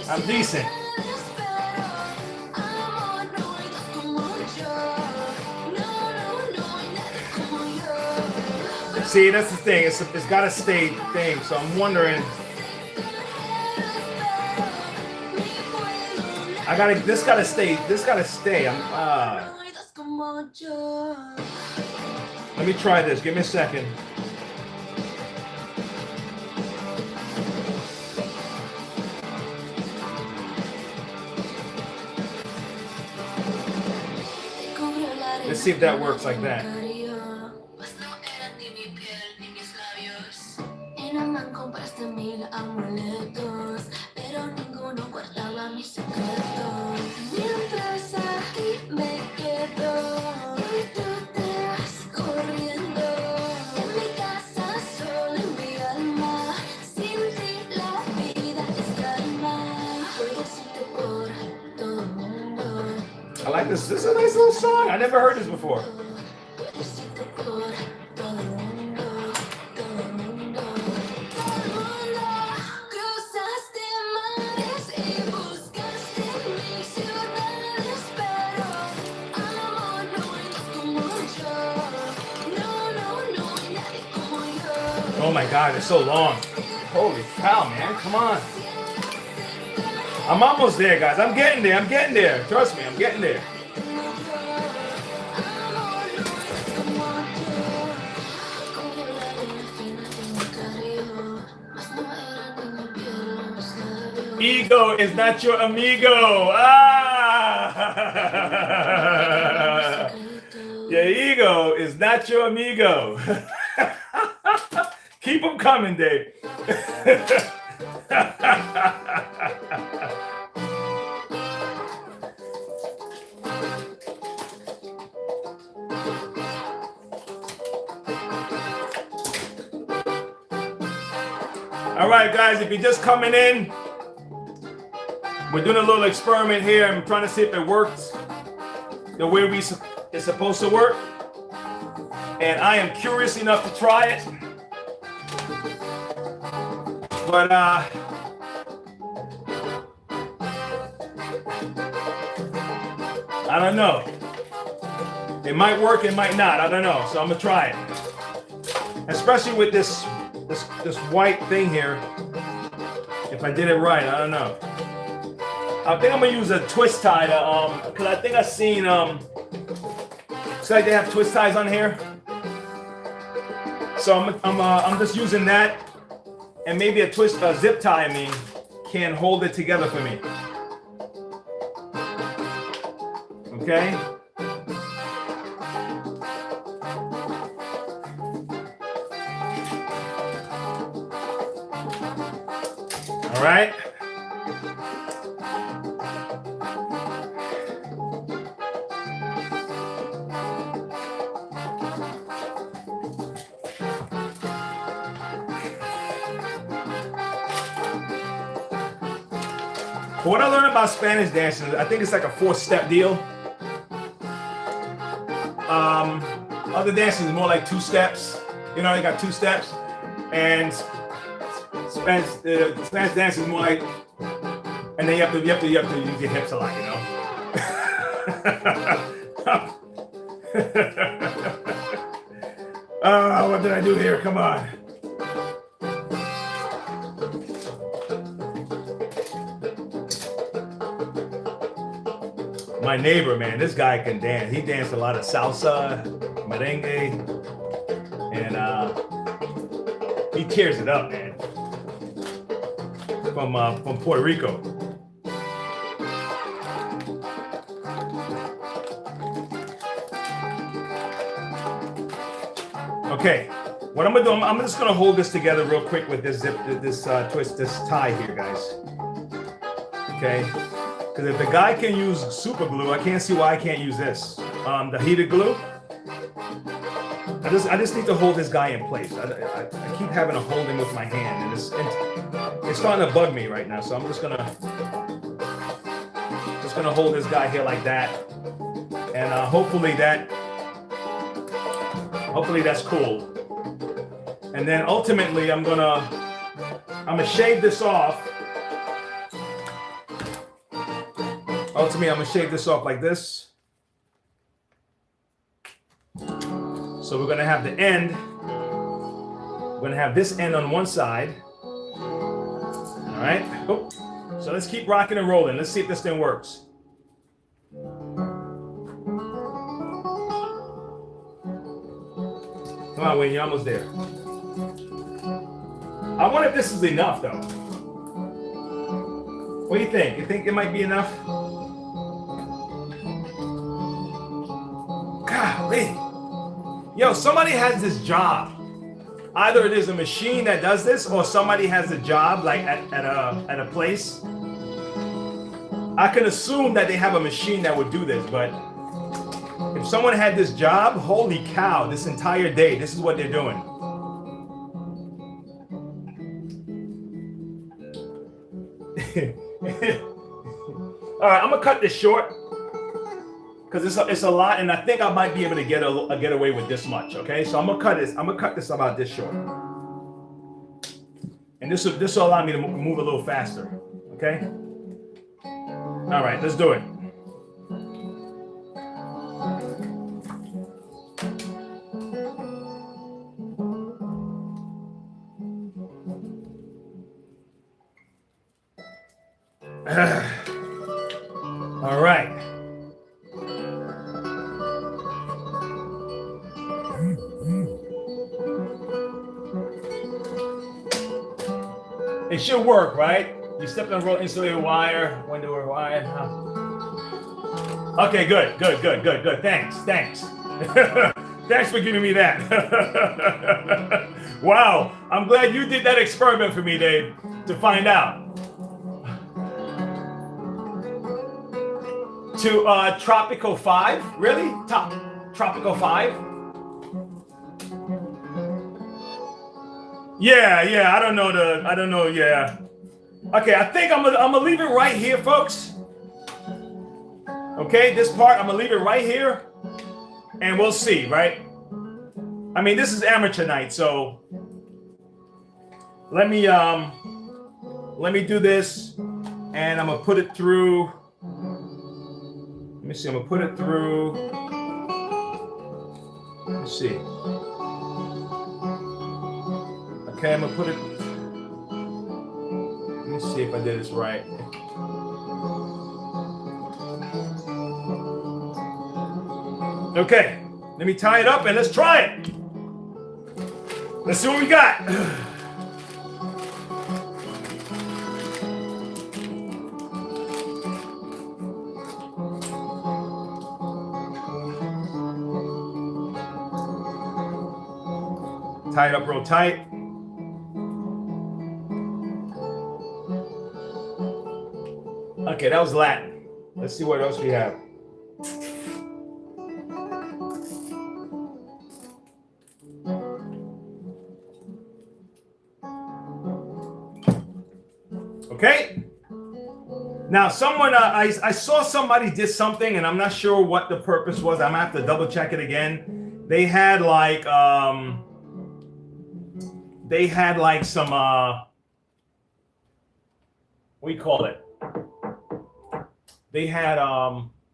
I'm decent. See, that's the thing. It's got to stay thing. So I'm wondering. This gotta stay. This gotta stay. Let me try this. Give me a second. Let's see if that works like that. I like this. This is a nice little song. I never heard this before. Oh my God, it's so long. Holy cow, man. Come on. I'm almost there, guys. I'm getting there. I'm getting there. Trust me, I'm getting there. Ego is not your amigo. Your ego is not your amigo. Keep them coming, Dave. All right, guys, if you're just coming in, we're doing a little experiment here. I'm trying to see if it works the way it's supposed to work. And I am curious enough to try it. But I don't know. It might work, it might not. I don't know. So I'm gonna try it. Especially with this white thing here. If I did it right, I don't know. I think I'm gonna use a twist tie to because I think I've seen looks like they have twist ties on here. So I'm just using that, and maybe a zip tie. I mean, can hold it together for me. Okay. All right. What I learned about Spanish dancing, I think it's like a 4-step deal. Other dances is more like 2 steps. You know, they got 2 steps, and Spanish dance is more like, and then you have to use your hips a lot, you know. What did I do here? Come on. My neighbor, man, this guy can dance. He danced a lot of salsa, merengue, and he tears it up, man. From Puerto Rico. Okay, what I'm gonna do, I'm just gonna hold this together real quick with this twist, this tie here, guys. Okay. Because if the guy can use super glue, I can't see why I can't use this. The heated glue. I just need to hold this guy in place. I keep having to hold him with my hand, and it's starting to bug me right now. So I'm just gonna hold this guy here like that, and hopefully that's cool. And then ultimately, I'm gonna shave this off. Ultimately, I'm gonna shave this off like this. So we're gonna have the end. We're gonna have this end on one side. All right. Oh. So let's keep rocking and rolling. Let's see if this thing works. Come on, Wayne, you're almost there. I wonder if this is enough, though. What do you think? You think it might be enough? Golly. Yo, somebody has this job. Either it is a machine that does this, or somebody has a job like at a place. I can assume that they have a machine that would do this, but if someone had this job, holy cow, this entire day, this is what they're doing. All right, I'm gonna cut this short because it's a lot, and I think I might be able to get away with this much. Okay, so I'm gonna cut this about this short, and this will allow me to move a little faster. Okay. All right, let's do it. All right. It should work, right? You stepped on roll insulated wire, window or wire. Okay, good. Thanks. Thanks for giving me that. Wow, I'm glad you did that experiment for me, Dave, to find out. To Tropical 5? Really? Tropical 5? Yeah, I don't know, yeah. Okay, I think I'm gonna leave it right here, folks. Okay, this part, I'm gonna leave it right here, and we'll see, right? I mean, this is amateur night, so let me do this, and I'm gonna put it through. Let me see, I'm gonna put it through. Let's see. Okay, I'm gonna put it. Let me see if I did this right. Okay, let me tie it up and let's try it. Let's see what we got. Tie it up real tight. Okay, that was Latin. Let's see what else we have. Okay. Now, someone, I saw somebody did something, and I'm not sure what the purpose was. I'm gonna have to double check it again. They had like some what do you call it? They had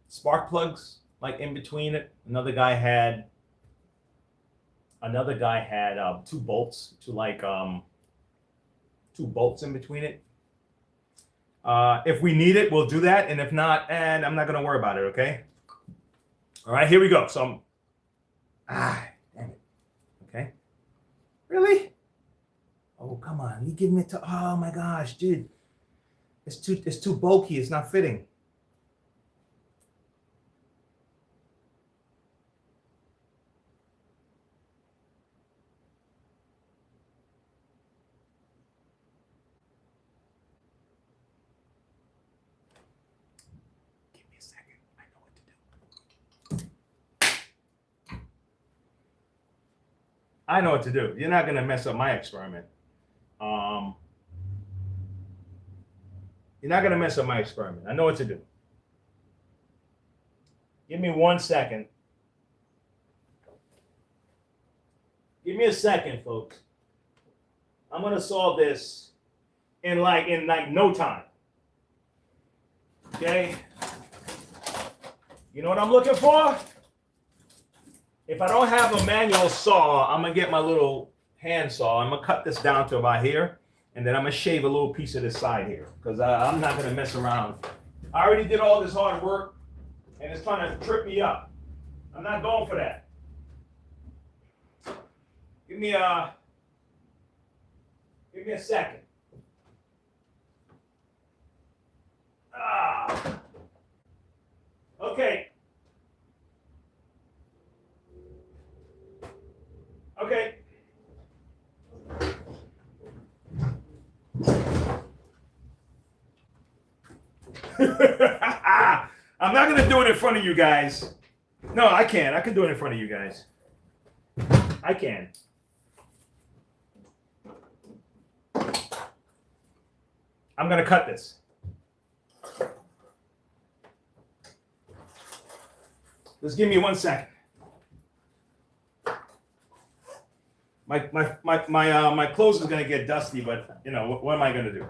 spark plugs like in between it. Another guy had two bolts in between it. If we need it, we'll do that, and if not, and I'm not gonna worry about it. Okay. All right, here we go. So damn it. Okay. Really? Oh, come on. You give me oh my gosh, dude. It's too bulky. It's not fitting. Give me a second. I know what to do. I know what to do. You're not gonna mess up my experiment. You're not gonna mess up my experiment. I know what to do. Give me 1 second. Give me a second, folks. I'm gonna solve this in like no time. Okay? You know what I'm looking for? If I don't have a manual saw, I'm gonna get my little hand saw. I'm gonna cut this down to about here, and then I'm gonna shave a little piece of this side here, because I'm not gonna mess around. I already did all this hard work, and it's trying to trip me up. I'm not going for that. Give me a second. Okay. Okay. I'm not gonna do it in front of you guys. No, I can. I can do it in front of you guys. I can. I'm gonna cut this. Just give me 1 second. My clothes is gonna get dusty, but you know what am I gonna do?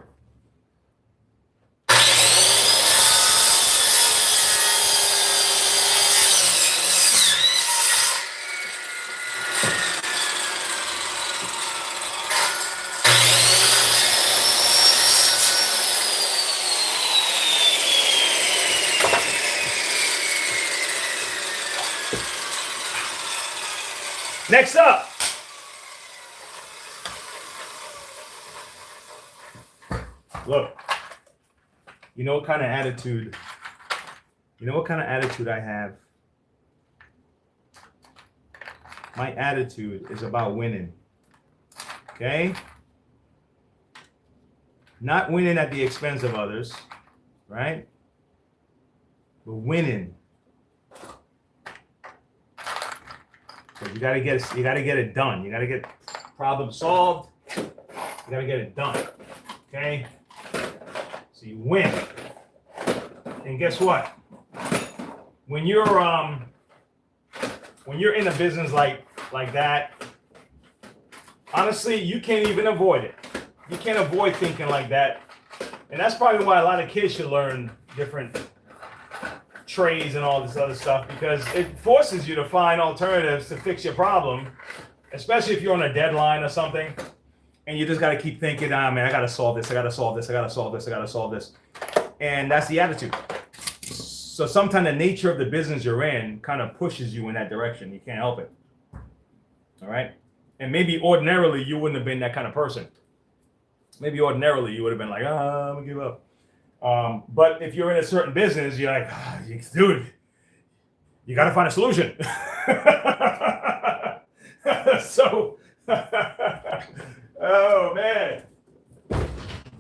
Next up. Look, you know what kind of attitude I have? My attitude is about winning. Okay? Not winning at the expense of others, right? But winning. So you gotta get it done. You gotta get problem solved. You gotta get it done. Okay? So you win. And guess what? When you're in a business like that, honestly, you can't even avoid it. You can't avoid thinking like that. And that's probably why a lot of kids should learn different trades and all this other stuff, because it forces you to find alternatives to fix your problem, especially if you're on a deadline or something. And you just got to keep thinking, man, I got to solve this. I got to solve this. I got to solve this. I got to solve this. And that's the attitude. So sometimes the nature of the business you're in kind of pushes you in that direction. You can't help it. All right. And maybe ordinarily you wouldn't have been that kind of person. Maybe ordinarily you would have been like, I'm going to give up. But if you're in a certain business, you're like, dude, you got to find a solution. So, oh man.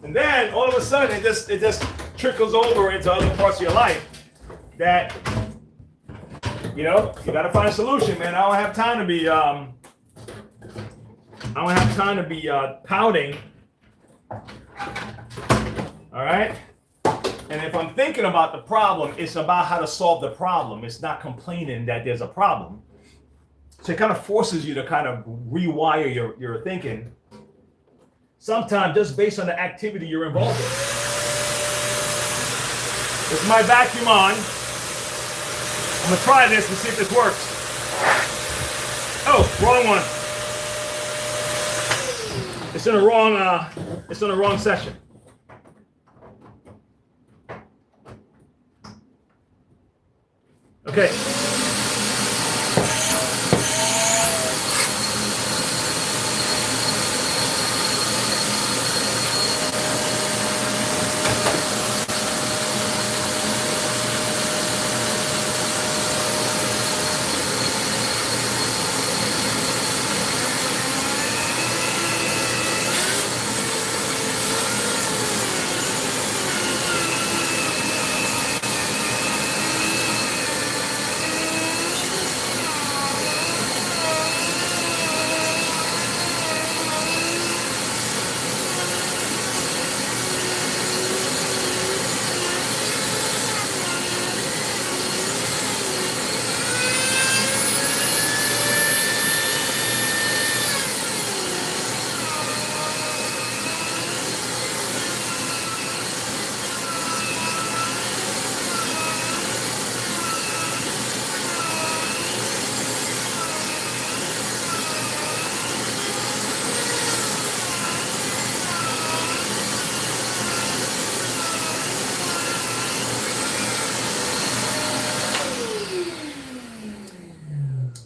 And then all of a sudden it just trickles over into other parts of your life that, you know, you got to find a solution, man. I don't have time to be, pouting. All right. And if I'm thinking about the problem, it's about how to solve the problem. It's not complaining that there's a problem. So it kind of forces you to kind of rewire your thinking. Sometimes just based on the activity you're involved in. This is my vacuum on. I'm gonna try this and see if this works. Oh, wrong one. It's in the wrong session. Okay.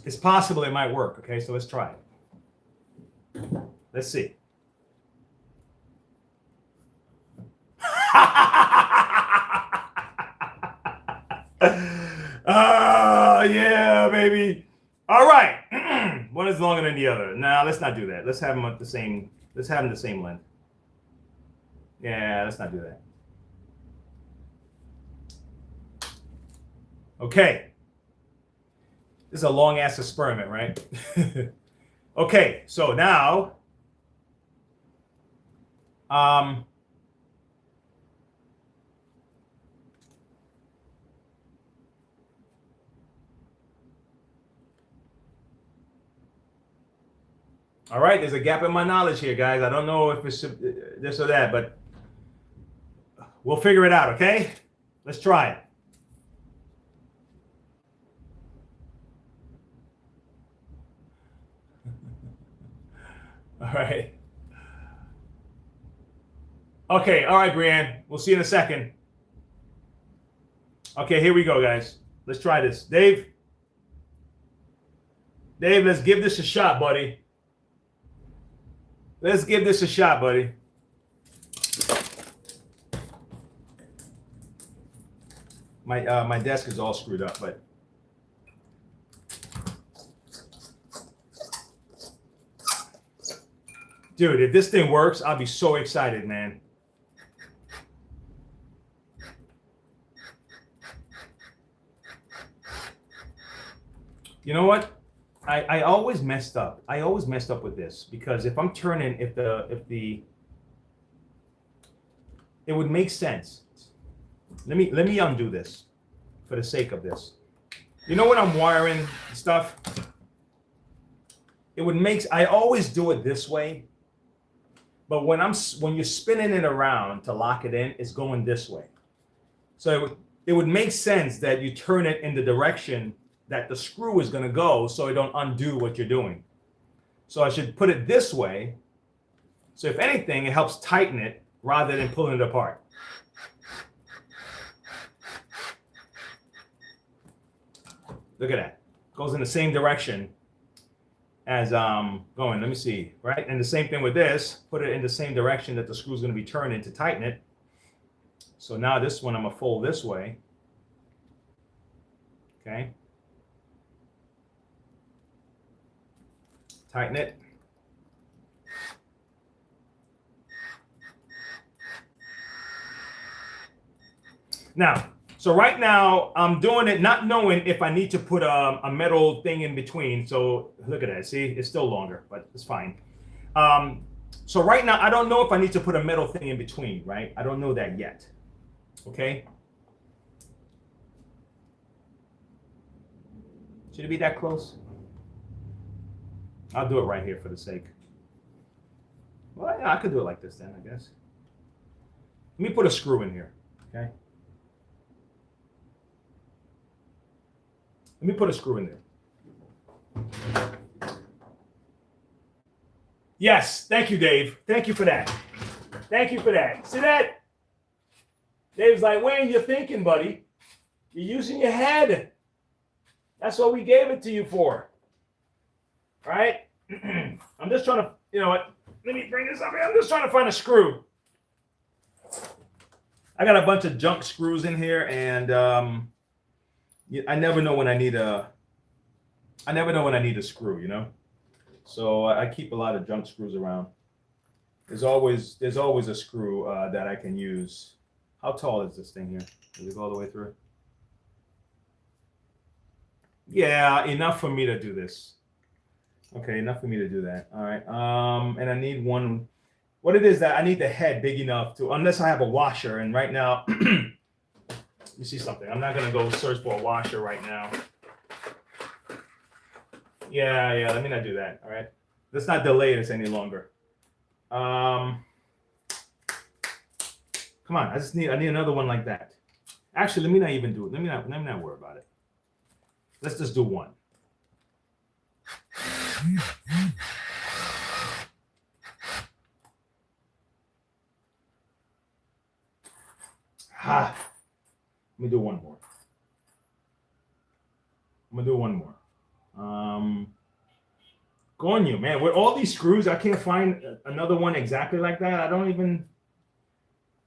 It's possible it might work. Okay, so let's try it. Let's see. Yeah, baby. All right. One is longer than the other. Now, let's not do that. Let's have them at the same. Let's have them the same length. Yeah, let's not do that. Okay. This is a long ass experiment, right? Okay, so now, all right, there's a gap in my knowledge here, guys. I don't know if it's this or that, but we'll figure it out, okay? Let's try it. All right. Okay, all right, Brianne. We'll see you in a second. Okay, here we go, guys. Let's try this. Dave, let's give this a shot, buddy. Let's give this a shot, buddy. My desk is all screwed up, but dude, if this thing works, I'll be so excited, man. You know what? I always messed up. I always messed up with this because if I'm turning, it would make sense. Let me undo this for the sake of this. You know when I'm wiring stuff? It would make. I always do it this way, but when you're spinning it around to lock it in, it's going this way. So it would make sense that you turn it in the direction that the screw is going to go, so it don't undo what you're doing. So I should put it this way. So if anything, it helps tighten it rather than pulling it apart. Look at that. Goes in the same direction as going. Let me see. Right? And the same thing with this. Put it in the same direction that the screw is going to be turning to tighten it. So now this one I'm going to fold this way. Okay. Tighten it. Now, so right now I'm doing it not knowing if I need to put a metal thing in between. So look at that. See, it's still longer, but it's fine. So right now I don't know if I need to put a metal thing in between, right? I don't know that yet. Okay. Should it be that close? I'll do it right here for the sake. Well, yeah, I could do it like this then, I guess. Let me put a screw in here, okay? Let me put a screw in there. Yes, thank you, Dave. Thank you for that. Thank you for that. See that? Dave's like, Wayne, you're thinking, buddy. You're using your head. That's what we gave it to you for. All right? I'm just trying to, you know what? Let me bring this up here. I'm just trying to find a screw. I got a bunch of junk screws in here, and I never know when I need a screw, you know? So I keep a lot of junk screws around. There's always a screw that I can use. How tall is this thing here? Does it go all the way through? Yeah, enough for me to do this. Okay, enough for me to do that. All right. And I need one. What it is that I need the head big enough to, unless I have a washer. And right now, you see something. I'm not gonna go search for a washer right now. Yeah. Let me not do that. All right. Let's not delay this any longer. Come on. I need another one like that. Actually, let me not even do it. Let me not worry about it. Let's just do one. Let me do one more. Gonyo, man, with all these screws, I can't find another one exactly like that. I'm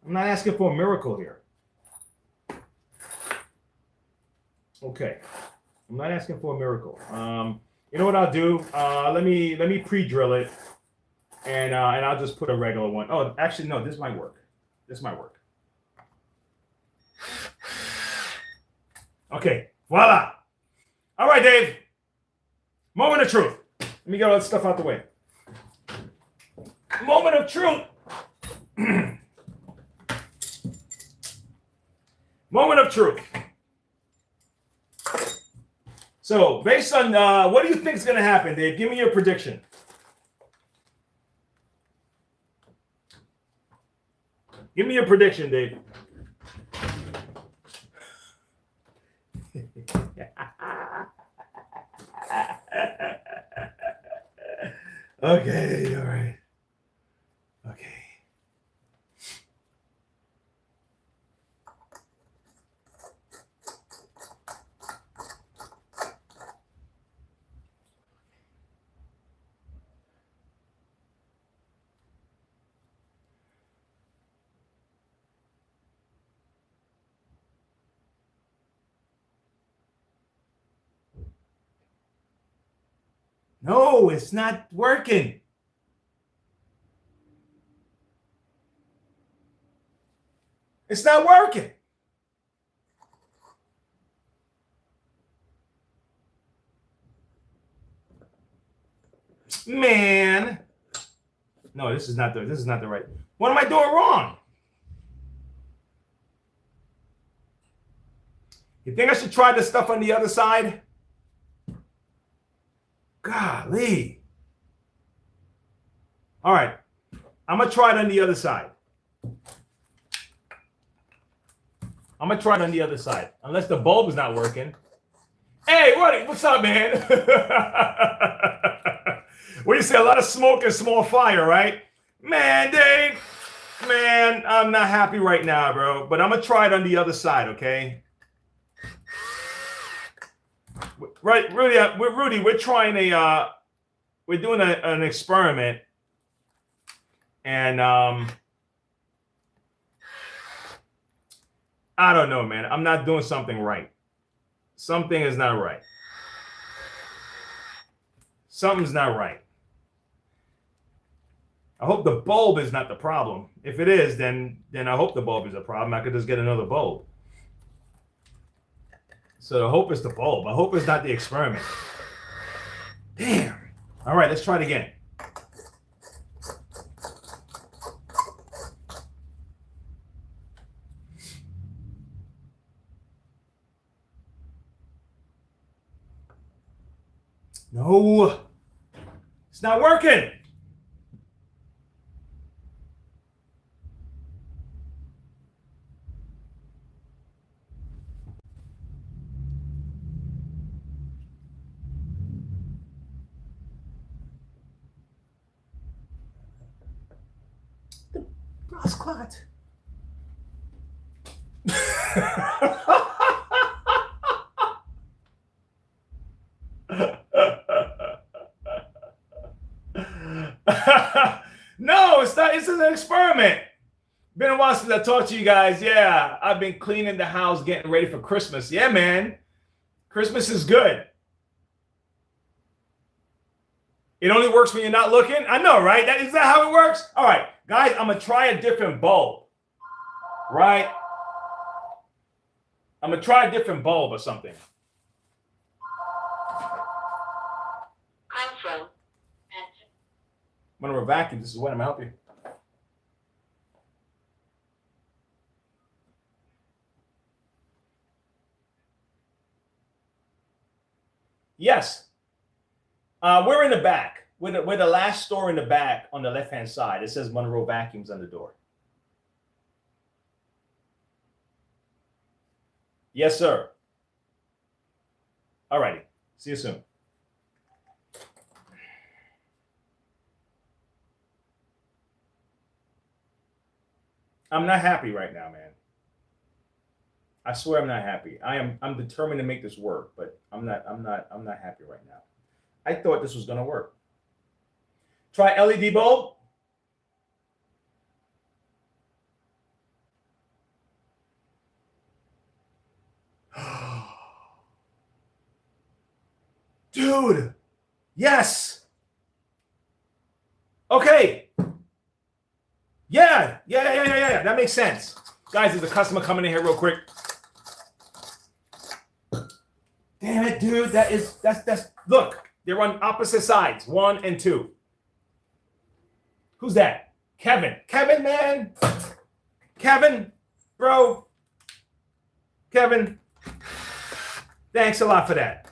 not asking for a miracle here. Okay. I'm not asking for a miracle. You know what I'll do? Let me pre-drill it, and I'll just put a regular one. Oh, actually, no, this might work. Okay, voila. All right, Dave. Moment of truth. Let me get all that stuff out the way. Moment of truth. Moment of truth. So, based on what do you think is going to happen, Dave? Give me your prediction. Give me your prediction, Dave. Okay, all right. Okay. No, it's not working. It's not working. Man. No, this is not the right. What am I doing wrong? You think I should try this stuff on the other side? Golly. All right. I'm going to try it on the other side. Unless the bulb is not working. Hey, Woody, what's up, man? What do you say? A lot of smoke and small fire, right? Man, Dave. Man, I'm not happy right now, bro. But I'm going to try it on the other side, okay? Right, Rudy, we're trying we're doing an experiment, and I don't know, man. I'm not doing something right. Something is not right. Something's not right. I hope the bulb is not the problem. If it is, then I hope the bulb is a problem. I could just get another bulb. So the hope is the bulb. I hope it's not the experiment. Damn. All right, let's try it again. No, it's not working. The brass clot. No, it's not. It's an experiment. Been a while since I talked to you guys. Yeah, I've been cleaning the house, getting ready for Christmas. Yeah, man. Christmas is good. It only works when you're not looking. I know, right? Is that how it works? All right, guys, I'm going to try a different bulb, right? I'm going to try a different bulb or something. I'm from Monroe Vacuum, this is what I'm helping you. Yes. We're in the back. We're the last store in the back on the left-hand side. It says Monroe Vacuums on the door. Yes, sir. All righty. See you soon. I'm not happy right now, man. I swear I'm not happy. I'm determined to make this work, but I'm not happy right now. I thought this was gonna work. Try LED bulb. Dude. Yes. Okay. Yeah. That makes sense. Guys, there's a customer coming in here real quick. Damn it, dude. That's look, they're on opposite sides, 1 and 2. Who's that? Kevin. Kevin, man. Kevin, bro. Kevin. Thanks a lot for that.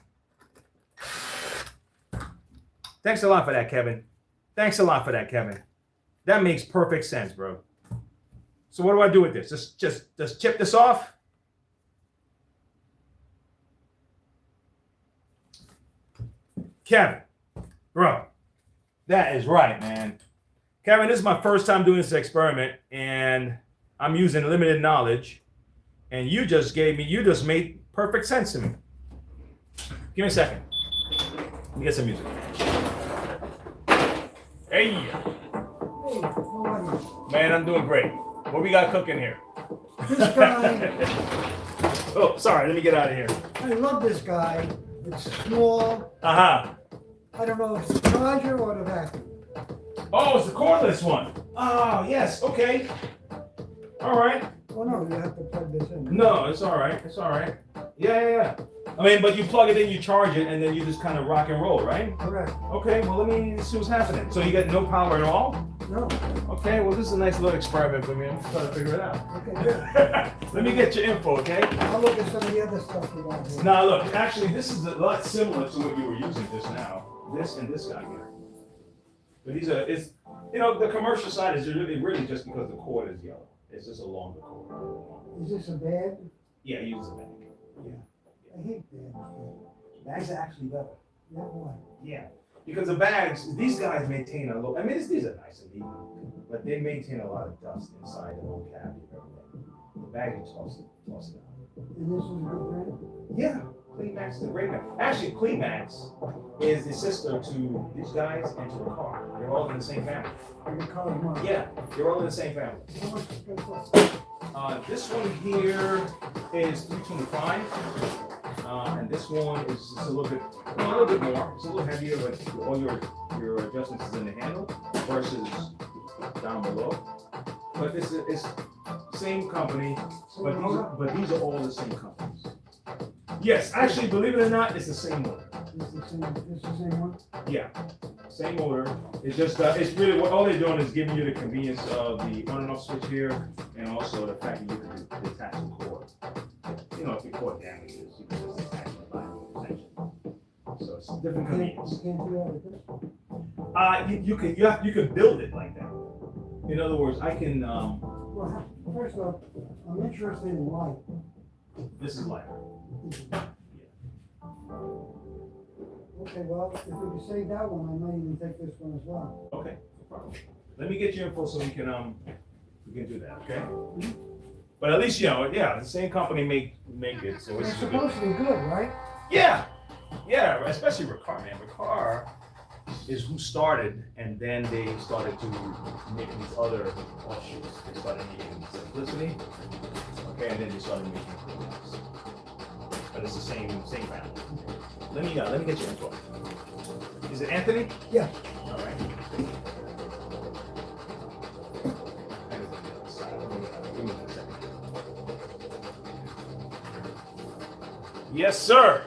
Thanks a lot for that, Kevin. Thanks a lot for that, Kevin. That makes perfect sense, bro. So what do I do with this? Just chip this off? Kevin, bro, that is right, man. Kevin, this is my first time doing this experiment, and I'm using limited knowledge, and you just made perfect sense to me. Give me a second. Let me get some music. Hey. Hey, how are you? Man, I'm doing great. What we got cooking here? This guy, Oh, sorry, let me get out of here. I love this guy. It's small. Uh-huh. I don't know if it's the charger or the vacuum. Oh, it's the cordless one. Oh, yes, okay. All right. Oh no, you have to plug this in. No, it's all right. It's all right. Yeah. I mean, but you plug it in, you charge it, and then you just kind of rock and roll, right? Correct. Okay, well, let me see what's happening. So you get no power at all? No. Okay, well, this is a nice little experiment for me. I'm just trying to figure it out. Okay, good. Let me get your info, okay? I'll look at some of the other stuff you got here. Now, look, actually, this is a lot similar to what you were using just now. This and this guy here. But it's the commercial side is really just because the cord is yellow. It's just a longer cord. Is this a bag? Yeah, use the bag. Yeah. I hate bags. Bags are actually better. Yeah, why? Yeah. Because the bags, these guys maintain a little, I mean, these are nice and neat, but they maintain a lot of dust inside the little cavity and everything. The bag, you toss it out. And this is a good brand? Yeah. Kleenex is a great bag. Actually, Kleenex is the sister to these guys and to the car. They're all in the same family. And the car's mine. Yeah, they're all in the same family. How much does this cost? This one here is $325, and this one is just a little bit more. It's a little heavier, but all your adjustments is in the handle versus down below. But this is same company, but these are all the same companies. Yes, actually, believe it or not, it's the same motor. It's the same one? Yeah, same motor. It's just, it's really what all they're doing is giving you the convenience of the on and off switch here, and also the fact that you can detach the cord. You know, if the cord damages, you can just detach the line extension. So it's a different convenience. You can't do that with this? You can build it like that. In other words, I can. Well, first off, I'm interested in light. This is lighter. Okay, well, if we can save that one, I might even take this one as well. Okay, no problem. Let me get your info so we can do that. Okay. But at least the same company make it, so It's it's supposed to be good, right? Yeah, especially Ricard, man. Ricard is who started, and then they started to make these other offshoots. They started making Simplicity, okay, and then they started making Vacs. But it's the same family. Let me get your info. Is it Anthony? Yeah. All right. Give me 1 second. Yes, sir.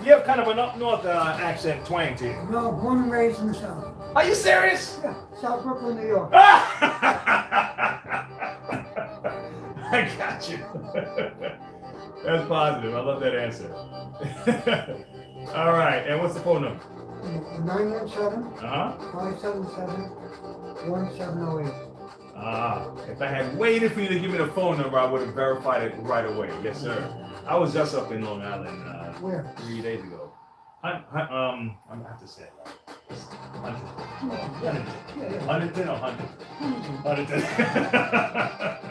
You have kind of an up north accent twang to you. No, born and raised in the South. Are you serious? Yeah, South Brooklyn, New York. I got you. That's positive. I love that answer. All right. And what's the phone number? 917-577-1708. If I had waited for you to give me the phone number, I would have verified it right away. Yes, sir. I was just up in Long Island Where? 3 days ago. I'm gonna have to say it right. Huntington or Huntington? Huntington.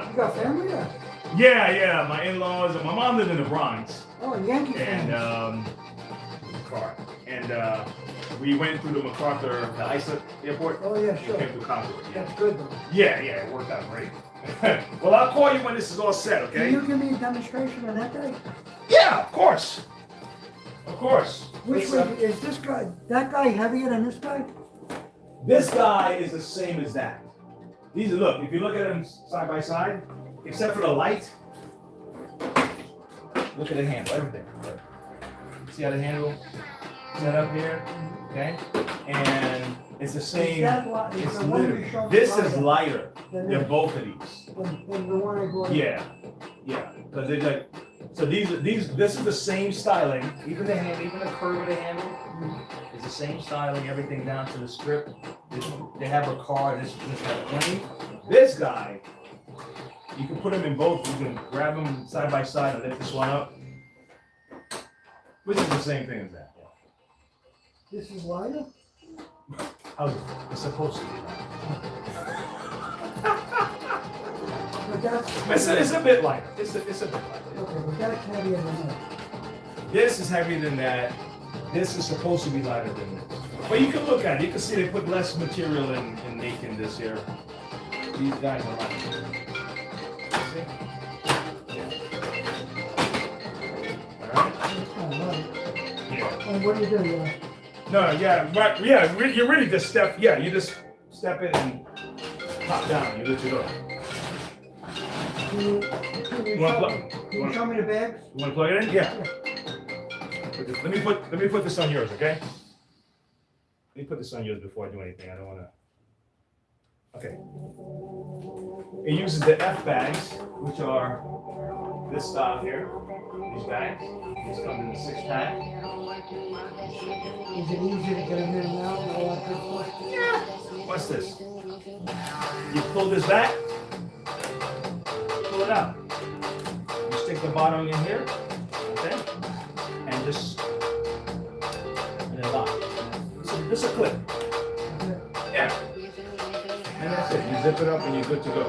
You got family there? Yeah. My in-laws. My mom lived in the Bronx, Oh, Yankee and fans. we went through the MacArthur, the ISA airport. Oh, yeah, We sure. came through Concord. Yeah. That's good, though. Yeah, it worked out great. Well, I'll call you when this is all set, okay? Can you give me a demonstration of that guy? Yeah, of course. Of course. Which way is this guy? That guy heavier than this guy? This guy is the same as that. Look, if you look at them side by side, except for the light, look at the handle, everything. Look. See how the handle set up here? Okay? And it's the same. It's literally. This is lighter than both of these. Than the one I bought. Yeah. Because they're like, so this is the same styling, even the curve of the handle is the same styling, everything down to the strip. They have a car, this has a plane. This guy, you can put him in both, you can grab them side by side and lift this one up. Which is the same thing as that. This is lighter? It's supposed to be. But It's a bit lighter. It's a bit lighter. Okay, but that's heavier than that. This is heavier than that. This is supposed to be lighter than this. But you can look at it. You can see they put less material in making this here. These guys are lighter. See? All right. That's kind of light. Yeah. And what do you do? No, yeah, right. Yeah, you really just step. Yeah, you just step in and pop down. You lift it up. Can you show me the bags? You want to plug it in? Yeah. Let me put this on yours, okay? Let me put this on yours before I do anything. I don't want to. Okay. It uses the F bags, which are this style here. These bags. These come in the 6-pack. Is it easy to get them in now? All that good stuff? Yeah. What's this? You pull this back. Pull it out. You stick the bottom in here, okay, and then lock. This is a clip. Yeah. And that's it. You zip it up and you're good to go.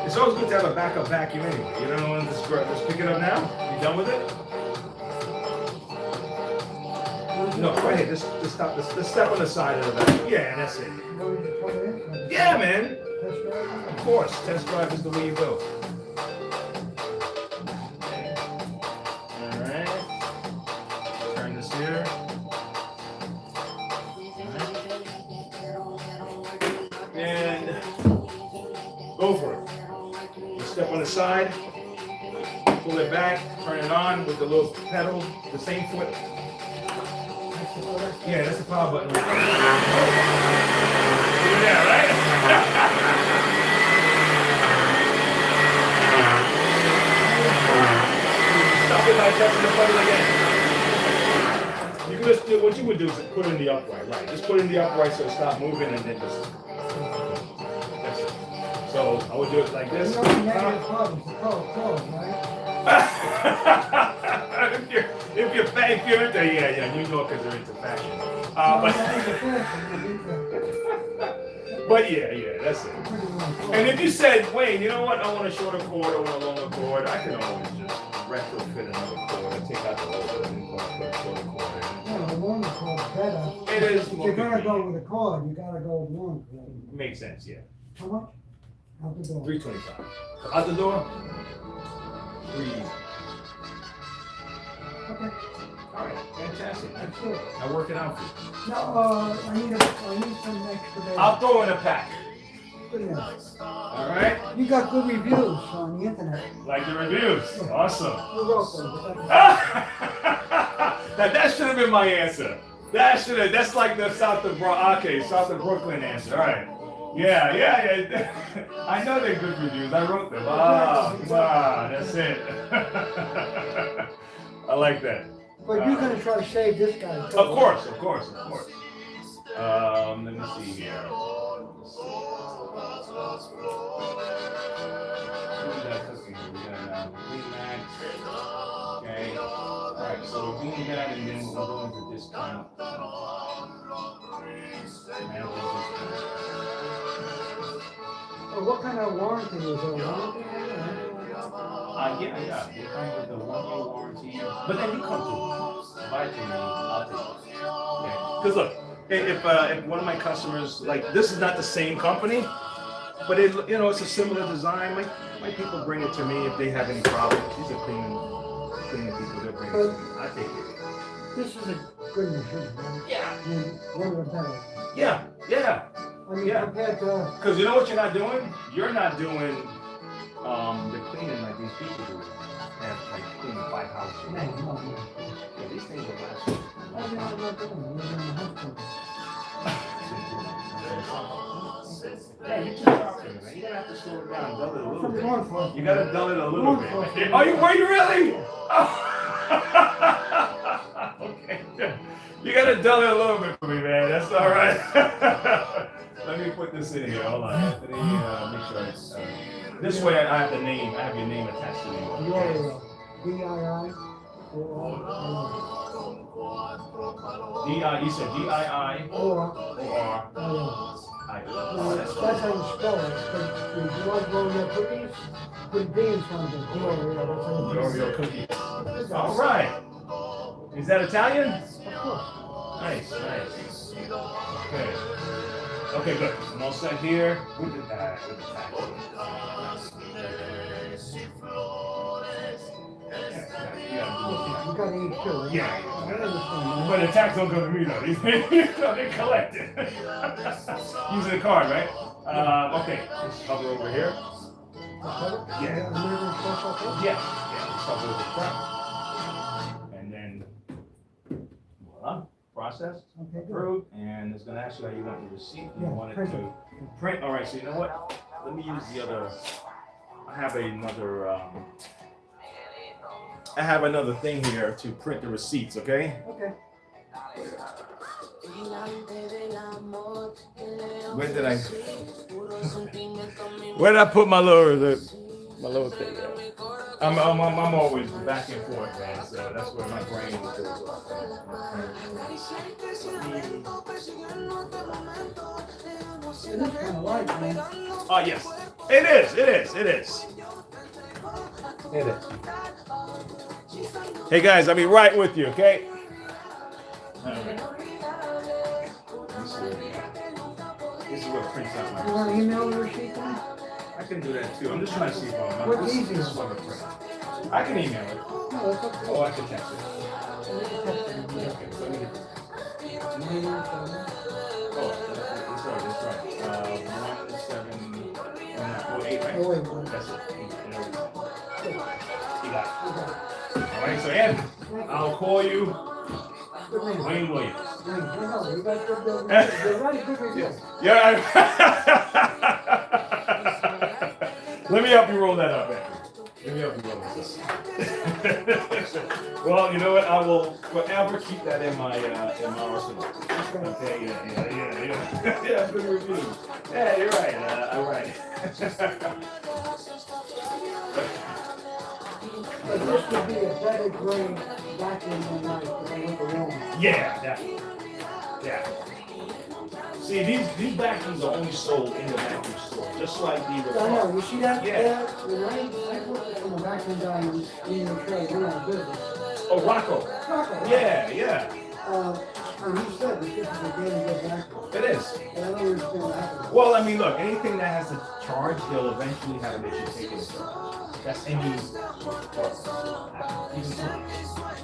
It's always good to have a backup vacuum anyway. You don't want to just pick it up now. You done with it? No, right here. Just stop. Just step on the side of the vacuum. Yeah, that's it. Yeah, man. Of course, test drive is the way you go. All right. Turn this here. All right. And go for it. step on the side, pull it back, turn it on with the little pedal, the same foot. Yeah, that's the power button. Right there. Yeah, right? Stop it by touching the button again. You can just do what you would do is put it in the upright, right? Just put it in the upright so it stops moving and then just. That's it. So I would do it like this. You know, negative problems, the code, right? if you're into, yeah, you know, because they're into fashion. But yeah, that's it. And if you said, Wayne, you know what? I want a shorter cord, I want a longer cord, I can always just retrofit another cord and take out the old one and put a shorter cord in. Yeah, the longer cord's better. It is If more you're gonna go convenient. with a cord, you gotta go with one cord. Makes sense, yeah. How much? Out the door. 325. Out the door? 3 easy. Okay, All right, fantastic. that's it. I'll work it out for you. No, I need some extra there. I'll throw in a pack. Good enough. All right? You got good reviews on the internet. Like the reviews. Awesome. You're welcome. That should have been my answer. That's like the South of Brooklyn answer. All right. Yeah. I know they're good reviews. I wrote them. That's it. I like that. But you're gonna try to save this guy. too. Of course. Let me see here. We got Green Max. Okay. Alright, so we're doing that and then we're going to discount. Oh, what kind of warranty is there? Warranty? Yeah. They come with the 1-year warranty. But then you come to me. Buy it to me, I'll take it. Okay. Because look, if one of my customers, like, this is not the same company, but it's a similar design. My people bring it to me if they have any problems. These are cleaning people. They'll bring it to me. I take it. This is a good machine, right? Yeah. I mean, one of the better. Yeah. I mean, Yeah. compared to, Because you know what you're not doing? You're not doing the cleaning like these people do. And like cleaning 5 houses. no. Yeah, these things will last. I'm not doing it. We're in the hospital. Yeah, you're too sharp for me, man. You're gonna have to slow it down, dull it a little From bit. law enforcement. You gotta dull it a little bit. Law enforcement. Oh, were you really? Oh. Okay. You gotta dull it a little bit for me, man. That's all right. Let me put this in here. Hold on. Let me make sure it's. This way, I have the name. I have your name attached to me. Your DII or You said DII or That's that's how you spell it. But if you want to roll your cookies, put D in front of it. Gloria, that's how you Oreo cookies. All right. Is that Italian? Of course. Nice. Okay, good. I'm all set here with the tag. You got to eat too. Right? Yeah. I understand. But the tax don't come to me though. They collect it. Using the card, right? Okay. Let's hover over here. Yeah. Let's hover over the front. And then, voila. Process. Okay, good. Approved. And it's going to ask you how you want your receipt. You Yeah, want it print to print. All right. So you know what? Let me use the other. I have another thing here to print the receipts, okay? Okay. Where did I put my little thing? I'm always back and forth, man. So that's where my brain goes. It is kind of light, man. Oh yes, it is. Hey guys, I'll be right with you, okay? All right. This is what prints out my You want to email the receipt then? I can do that too. I'm just trying to see if I'm. What's this easier? is what I print. I can email it. No, that's okay. Oh, I can text it. Okay, so let me get this. Oh, that's right. 1708, right? Oh, wait, wait. That's it. You got it. Okay. All right, so Andrew, I'll call you Good man. Wayne Williams. Wayne, no, you got good, you're right, good review. Yeah. Let me help you roll that up, Andrew. Let me help you roll this up. Well, you know what? I will forever keep that in my arsenal. Okay, yeah. Yeah, good review. Yeah, you're right. All right. But this would be a better grade vacuum than I went to Walmart. Yeah, definitely. Yeah. See, these vacuums are only sold in the vacuum store, just like the I know, Revolve. you see that? Yeah. When I worked on the vacuum guy in the trade, we on business. Oh, Rocco. Rocco. Yeah. And he said this is a damn good vacuum. It is. And I don't understand what happened. Well, I mean, look, anything that has to charge, they'll eventually have an issue taking it charge. That's any even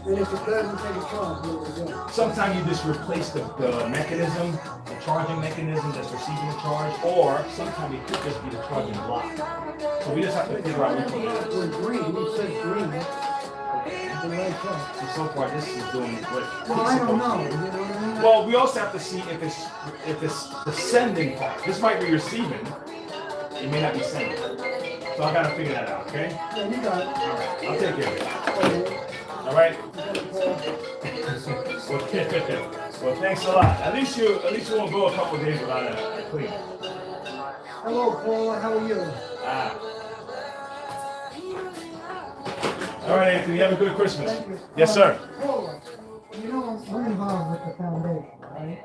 And if it doesn't take a charge, what we're doing. sometimes you just replace the mechanism, the charging mechanism that's receiving the charge, or sometimes it could just be the charging block. So we just have to figure out which one it is. We're green, he says green. The right charge. So far, this is doing what Well, I it's don't supposed know, to you do. know what I mean? Well, we also have to see if it's the sending part. This might be receiving. It may not be sending. So I gotta figure that out, okay? Yeah, you got it. All right, I'll take care of it. Okay. All right. You got it. Well, thanks a lot. At least you won't go a couple of days without a clean. Hello, Paula, how are you? All right, Anthony. Have a good Christmas. Thank you. Yes, sir. Paula, you know, I'm involved with the foundation, right?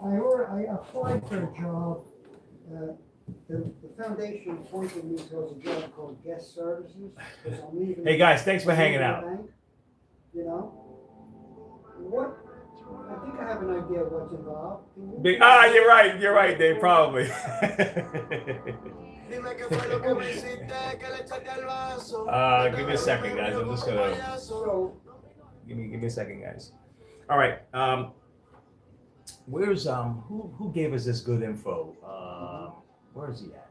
I applied for a job. The foundation appointed me to a job called guest services. 'Cause I'm leaving. Hey guys, thanks for hanging out. Bank, you know? What, I think I have an idea of what's involved. Can you- You're right, Dave. Probably. Give me a second, guys. I'm just gonna So, give me a second, guys. All right. Where's who gave us this good info? Where is he at?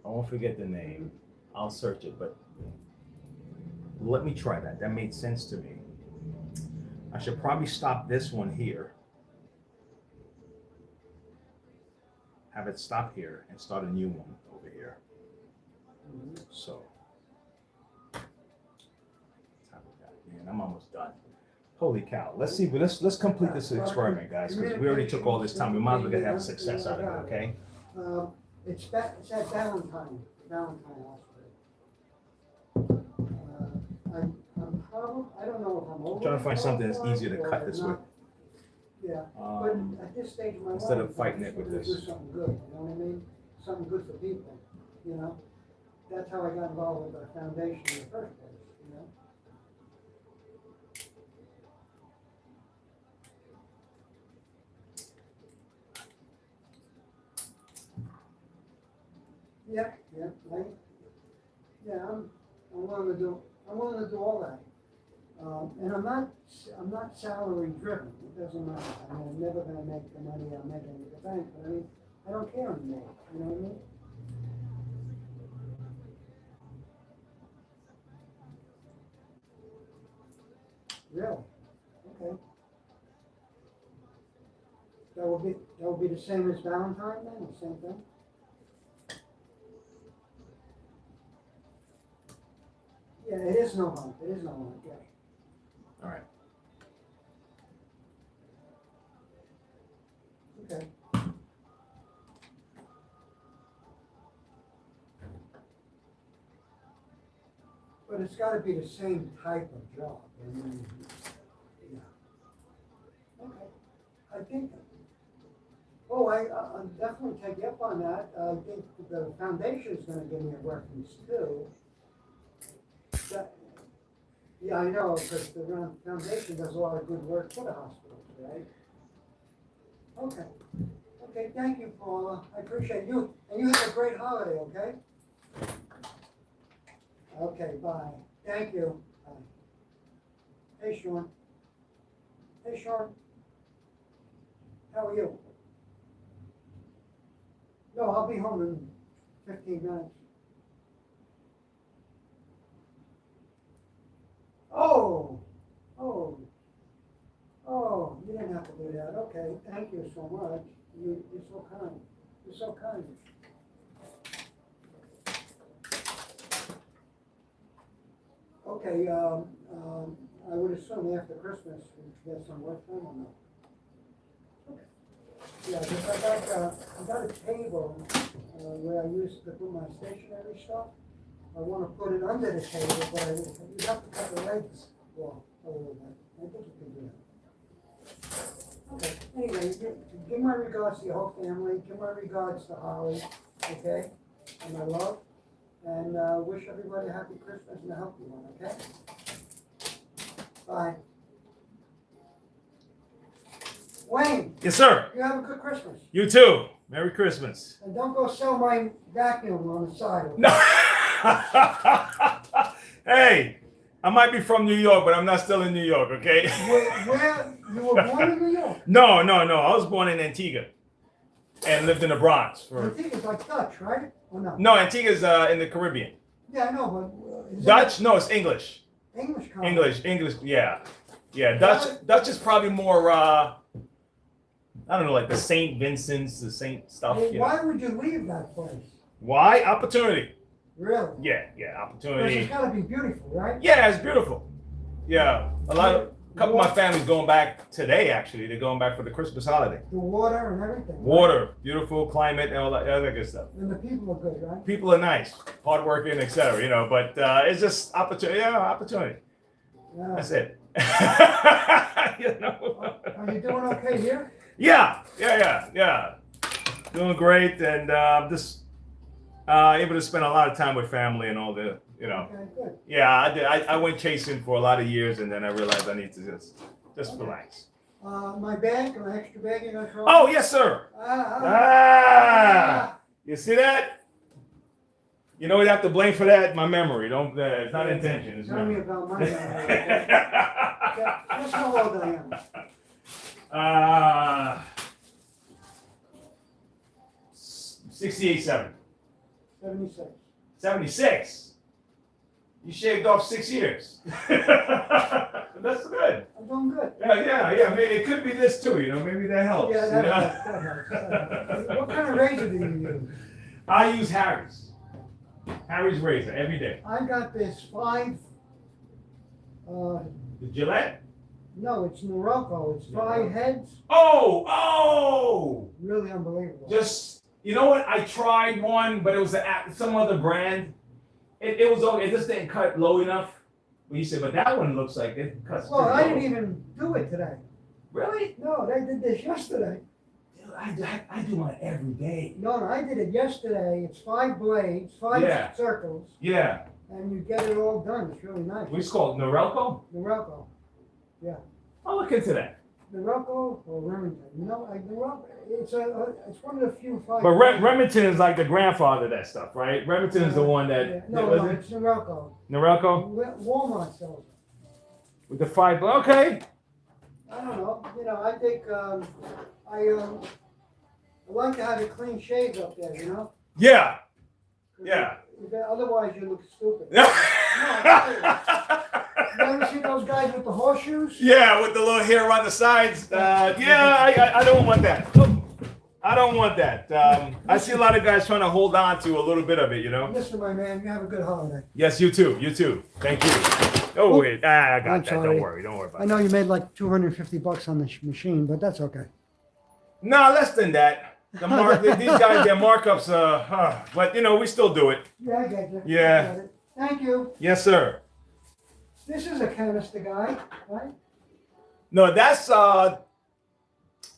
I won't forget the name. I'll search it, but let me try that. That made sense to me. I should probably stop this one here. Have it stop here and start a new one over here. So, man, I'm almost done. Holy cow! Let's see. Let's complete this experiment, guys, because we already took all this time. We might as well have success out of it. Okay. it's at Valentine Hospital. I'm probably, I don't know if I'm over. Trying to find something that's easier to or cut this not. with. Yeah, but at this stage of my life. instead of fighting it with I just this. wanna do something good, you know what I mean? Something good for people, you know? That's how I got involved with the foundation in the first place, you know? Yeah, I'm willing to do all that. And I'm not salary driven, it doesn't matter. I mean, I'm never gonna make the money I'm making with the bank, but I mean, I don't care anymore, you know what I mean? Really? Okay. That will be the same as Valentine then, the same thing? Yeah, it is no hunt, yeah. All right. Okay. But it's gotta be the same type of job, I mean, yeah. Okay, I think, I'll definitely take you up on that. I think the foundation's gonna give me a reference too. Yeah, I know, because the foundation does a lot of good work for the hospitals, right? Okay, thank you, Paula, I appreciate you, and you have a great holiday, okay? Okay, bye, thank you. Bye. Hey, Sean. How are you? No, I'll be home in 15 minutes. Oh, oh, oh, you didn't have to do that. Okay, thank you so much. You're so kind. You're so kind. Okay, I would assume after Christmas, we get some work done or not? Okay. Yeah, because I got a table where I used to put my stationery stuff. I want to put it under the table, but you have to cut the legs off a little bit. I think you can do that. Okay, anyway, give my regards to your whole family, give my regards to Holly, okay, and my love, and wish everybody a happy Christmas and a healthy one, okay? Bye. Wayne, Yes, sir. you have a good Christmas. You too. Merry Christmas. And don't go sell my vacuum on the side. Okay? No. Hey, I might be from New York, but I'm not still in New York, okay? Where you were born in New York? No. I was born in Antigua and lived in the Bronx. I think it's like Dutch, right? Or no? No, Antigua's in the Caribbean. Yeah, I know, but Dutch? No, it's English. English colony. English, yeah. Dutch is probably more, I don't know, like the St. Vincent's, the Saint stuff. Well, You why know. would you leave that place? Why? Opportunity. Really? Yeah, Because opportunity. it's gotta be beautiful, right? Yeah, it's beautiful. Yeah, a couple of my family's going back today. Actually, they're going back for the Christmas holiday. The water and everything. right? Water, beautiful climate, and all that other good stuff. And the people are good, right? People are nice, hardworking, etc. You know, but it's just opportunity. Yeah, opportunity. Yeah. That's it. You know. Are you doing okay here? Yeah. Doing great, and just able to spend a lot of time with family and all the, you know. Okay, good. Yeah, I did. I went chasing for a lot of years, and then I realized I need to just Okay. relax. My bag, my extra bag, you're gonna throw? Oh yes, sir. You see that? You know, you have to blame for that. My memory. Don't. It's not intention. It's Tell me memory. about my memory. Okay? Guess how old I am? 68.7. 76. 76. You shaved off 6 years. That's good. I'm doing good. Yeah. Maybe it could be this too. You know, maybe that helps. Yeah, you that know? helps. That helps. What kind of razor do you use? I use Harry's razor every day. I got this 5. The Gillette. No, it's Morocco. It's 5 heads. Oh! Really unbelievable. Just, you know what? I tried one, but it was some other brand. It was okay. It just didn't cut low enough. But you said, but that one looks like it cuts. Well, pretty I low. didn't even do it today. Really? No, they did this yesterday. Dude, I do mine every day. No, I did it yesterday. It's 5 blades, 5 Yeah. circles, Yeah. and you get it all done. It's really nice. What's it called? Norelco? Morocco. I'll look into that. Morocco or Remington. You know, Morocco, it's one of the few 5. But Remington is like the grandfather of that stuff, right? Remington is the one that. Yeah. No, was no, it? it's Morocco. Norelco? Walmart sells it. With the 5. Okay. I don't know. You know, I think I like to have it clean shaved up there. You know. Yeah. 'Cause Yeah. Otherwise, you look stupid. Yeah. You ever see those guys with the horseshoes? Yeah, with the little hair on the sides. I don't want that. I don't want that. I see a lot of guys trying to hold on to a little bit of it, you know? Listen, my man, you have a good holiday. Yes, you too. You too. Thank you. Oh, wait. I got I'm that. sorry. Don't worry about I it. know you made like $250 on this machine, but that's okay. No, less than that. These guys, their markups, but, you know, we still do it. Yeah, I get you. Yeah. I get it. Thank you. Yes, sir. This is a canister guy, right? No, that's a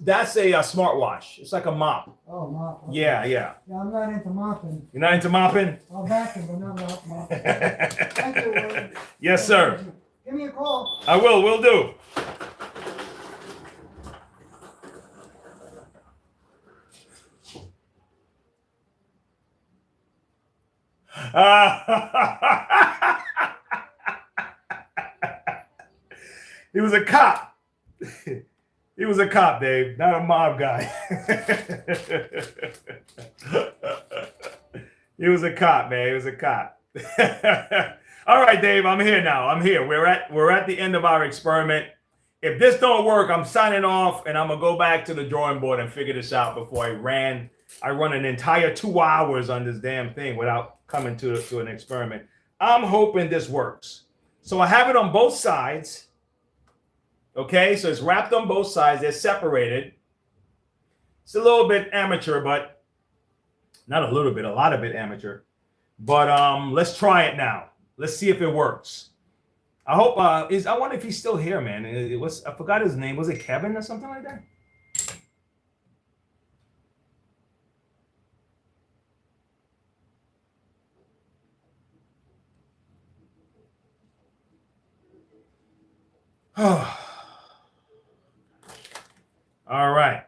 smartwatch. It's like a mop. Oh, mop. Okay. Yeah. Yeah, I'm not into mopping. You're not into mopping? I'll vacuum, but not mopping. Thank you. Yes, sir. Give me a call. I will do. He was a cop. He was a cop, Dave, not a mob guy. He was a cop, man. He was a cop. All right, Dave, I'm here now. I'm here. We're at the end of our experiment. If this don't work, I'm signing off, and I'm gonna go back to the drawing board and figure this out before I run an entire 2 hours on this damn thing without coming to an experiment. I'm hoping this works. So I have it on both sides. Okay, so it's wrapped on both sides. They're separated. It's a little bit amateur, but not a little bit, a lot of it amateur. But let's try it now. Let's see if it works. I hope I wonder if he's still here, man. I forgot his name. Was it Kevin or something like that? All right.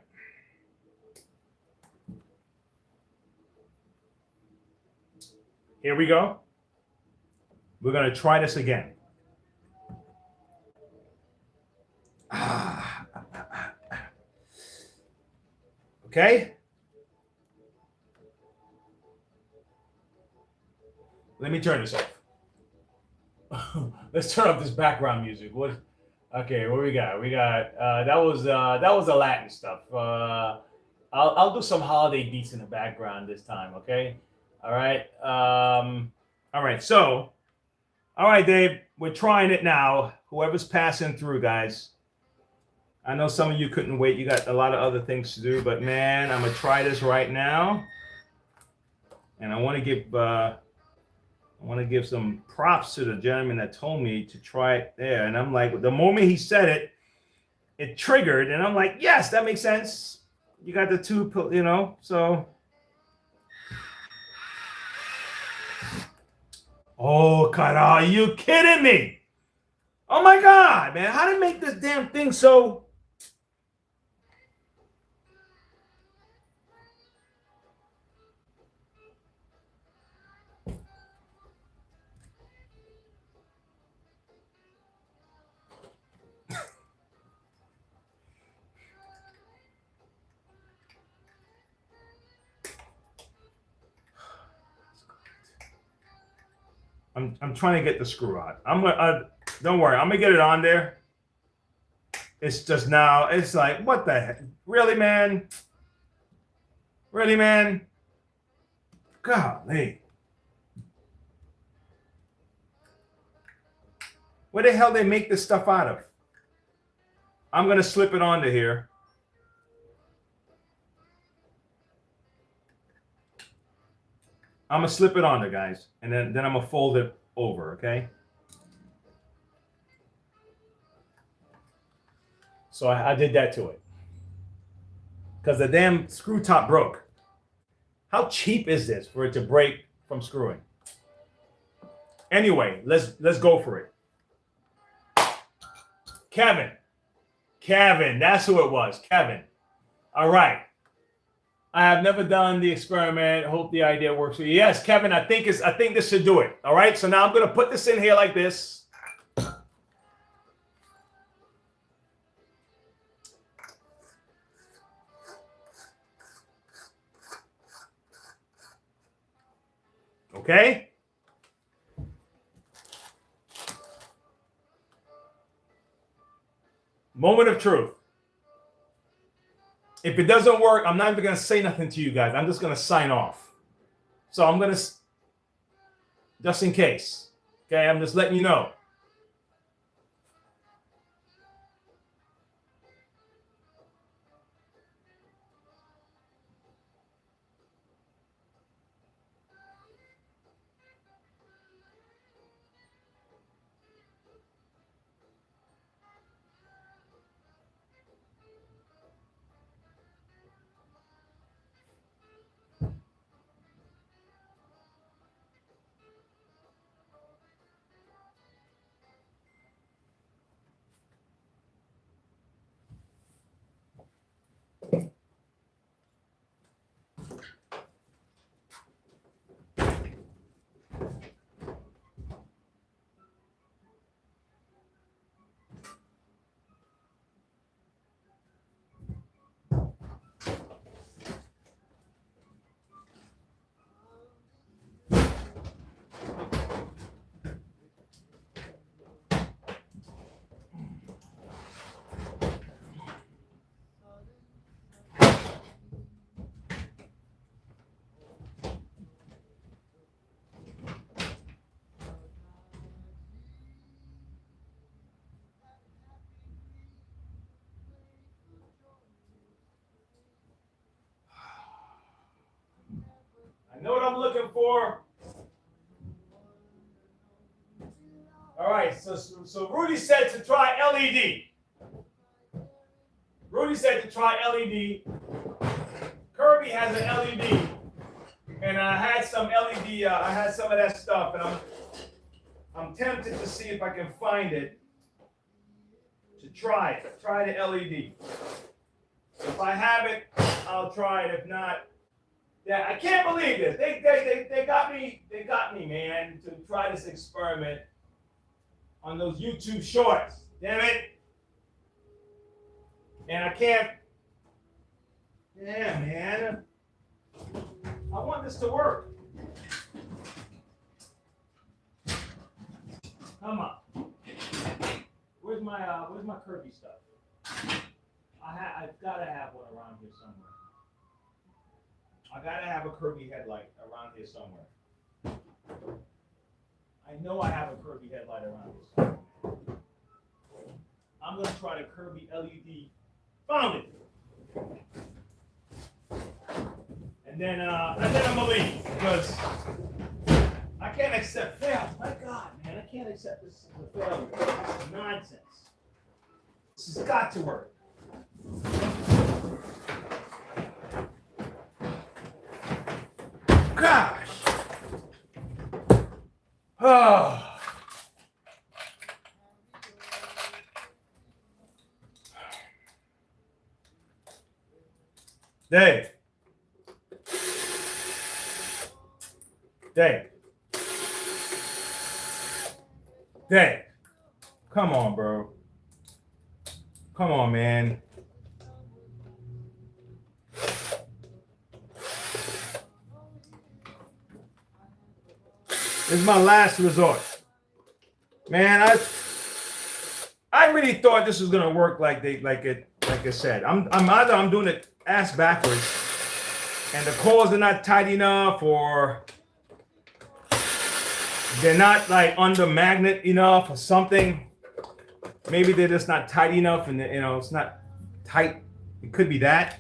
Here we go. We're going to try this again. Okay. Let me turn this off. Let's turn off this background music. Okay, what we got? We got that was the Latin stuff. I'll do some holiday beats in the background this time, okay? All right. All right, so all right, Dave, we're trying it now. Whoever's passing through, guys. I know some of you couldn't wait. You got a lot of other things to do, but man, I'm gonna try this right now. And I want to give some props to the gentleman that told me to try it there. And I'm like, the moment he said it, it triggered. And I'm like, yes, that makes sense. You got the two, so. Oh, God, are you kidding me? Oh, my God, man. How did it make this damn thing so? I'm trying to get the screw out. Don't worry. I'm gonna get it on there. It's just now. It's like, what the heck? Really, man? Really, man? Golly. Where the hell they make this stuff out of? I'm gonna slip it onto here. I'm gonna slip it on there, guys, and then I'm gonna fold it over, okay? So I did that to it because the damn screw top broke. How cheap is this for it to break from screwing? Anyway, let's go for it. Kevin, that's who it was, Kevin. All right. I have never done the experiment. Hope the idea works for you. Yes, Kevin, I think this should do it. All right. So now I'm going to put this in here like this. Okay. Moment of truth. If it doesn't work, I'm not even going to say nothing to you guys. I'm just going to sign off. So I'm going to, just in case. Okay, I'm just letting you know. I know what I'm looking for. All right, so Rudy said to try LED. Rudy said to try LED. Kirby has an LED, and I had some LED. I had some of that stuff, and I'm tempted to see if I can find it to try it. Try the LED. If I have it, I'll try it. If not, yeah, I can't believe this. They got me. They got me, man, to try this experiment on those YouTube shorts. Damn it. And I can't. Yeah, man. I want this to work. Come on. Where's my Kirby stuff? I've got to have one around here somewhere. I got to have a Kirby headlight around here somewhere. I know I have a Kirby headlight around here somewhere. I'm going to try the Kirby LED. Found it. And then I'm gonna leave because I can't accept fail. My God, man, I can't accept this as a failure. This is nonsense. This has got to work. Gosh. Oh. Dave. Dave. Come on, bro. Come on, man. This is my last resort. Man, I really thought this was gonna work like I said. I'm doing it ass backwards, and the coils are not tight enough, or they're not like under magnet enough, or something. Maybe they're just not tight enough, and it's not tight. It could be that.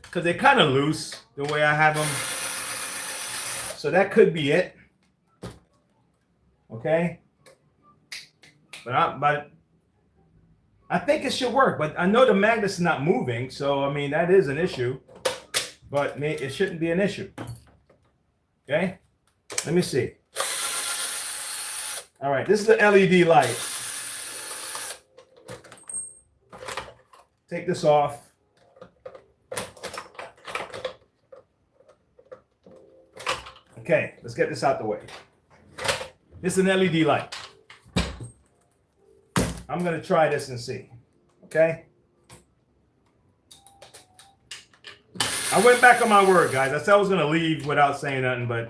Because they're kind of loose the way I have them. So that could be it. Okay. But I think it should work. But I know the magnet's not moving, so I mean that is an issue. But it shouldn't be an issue. Okay. Let me see. All right, this is the LED light. Take this off. Okay, let's get this out the way. This is an LED light. I'm going to try this and see. Okay? I went back on my word, guys. I said I was going to leave without saying nothing, but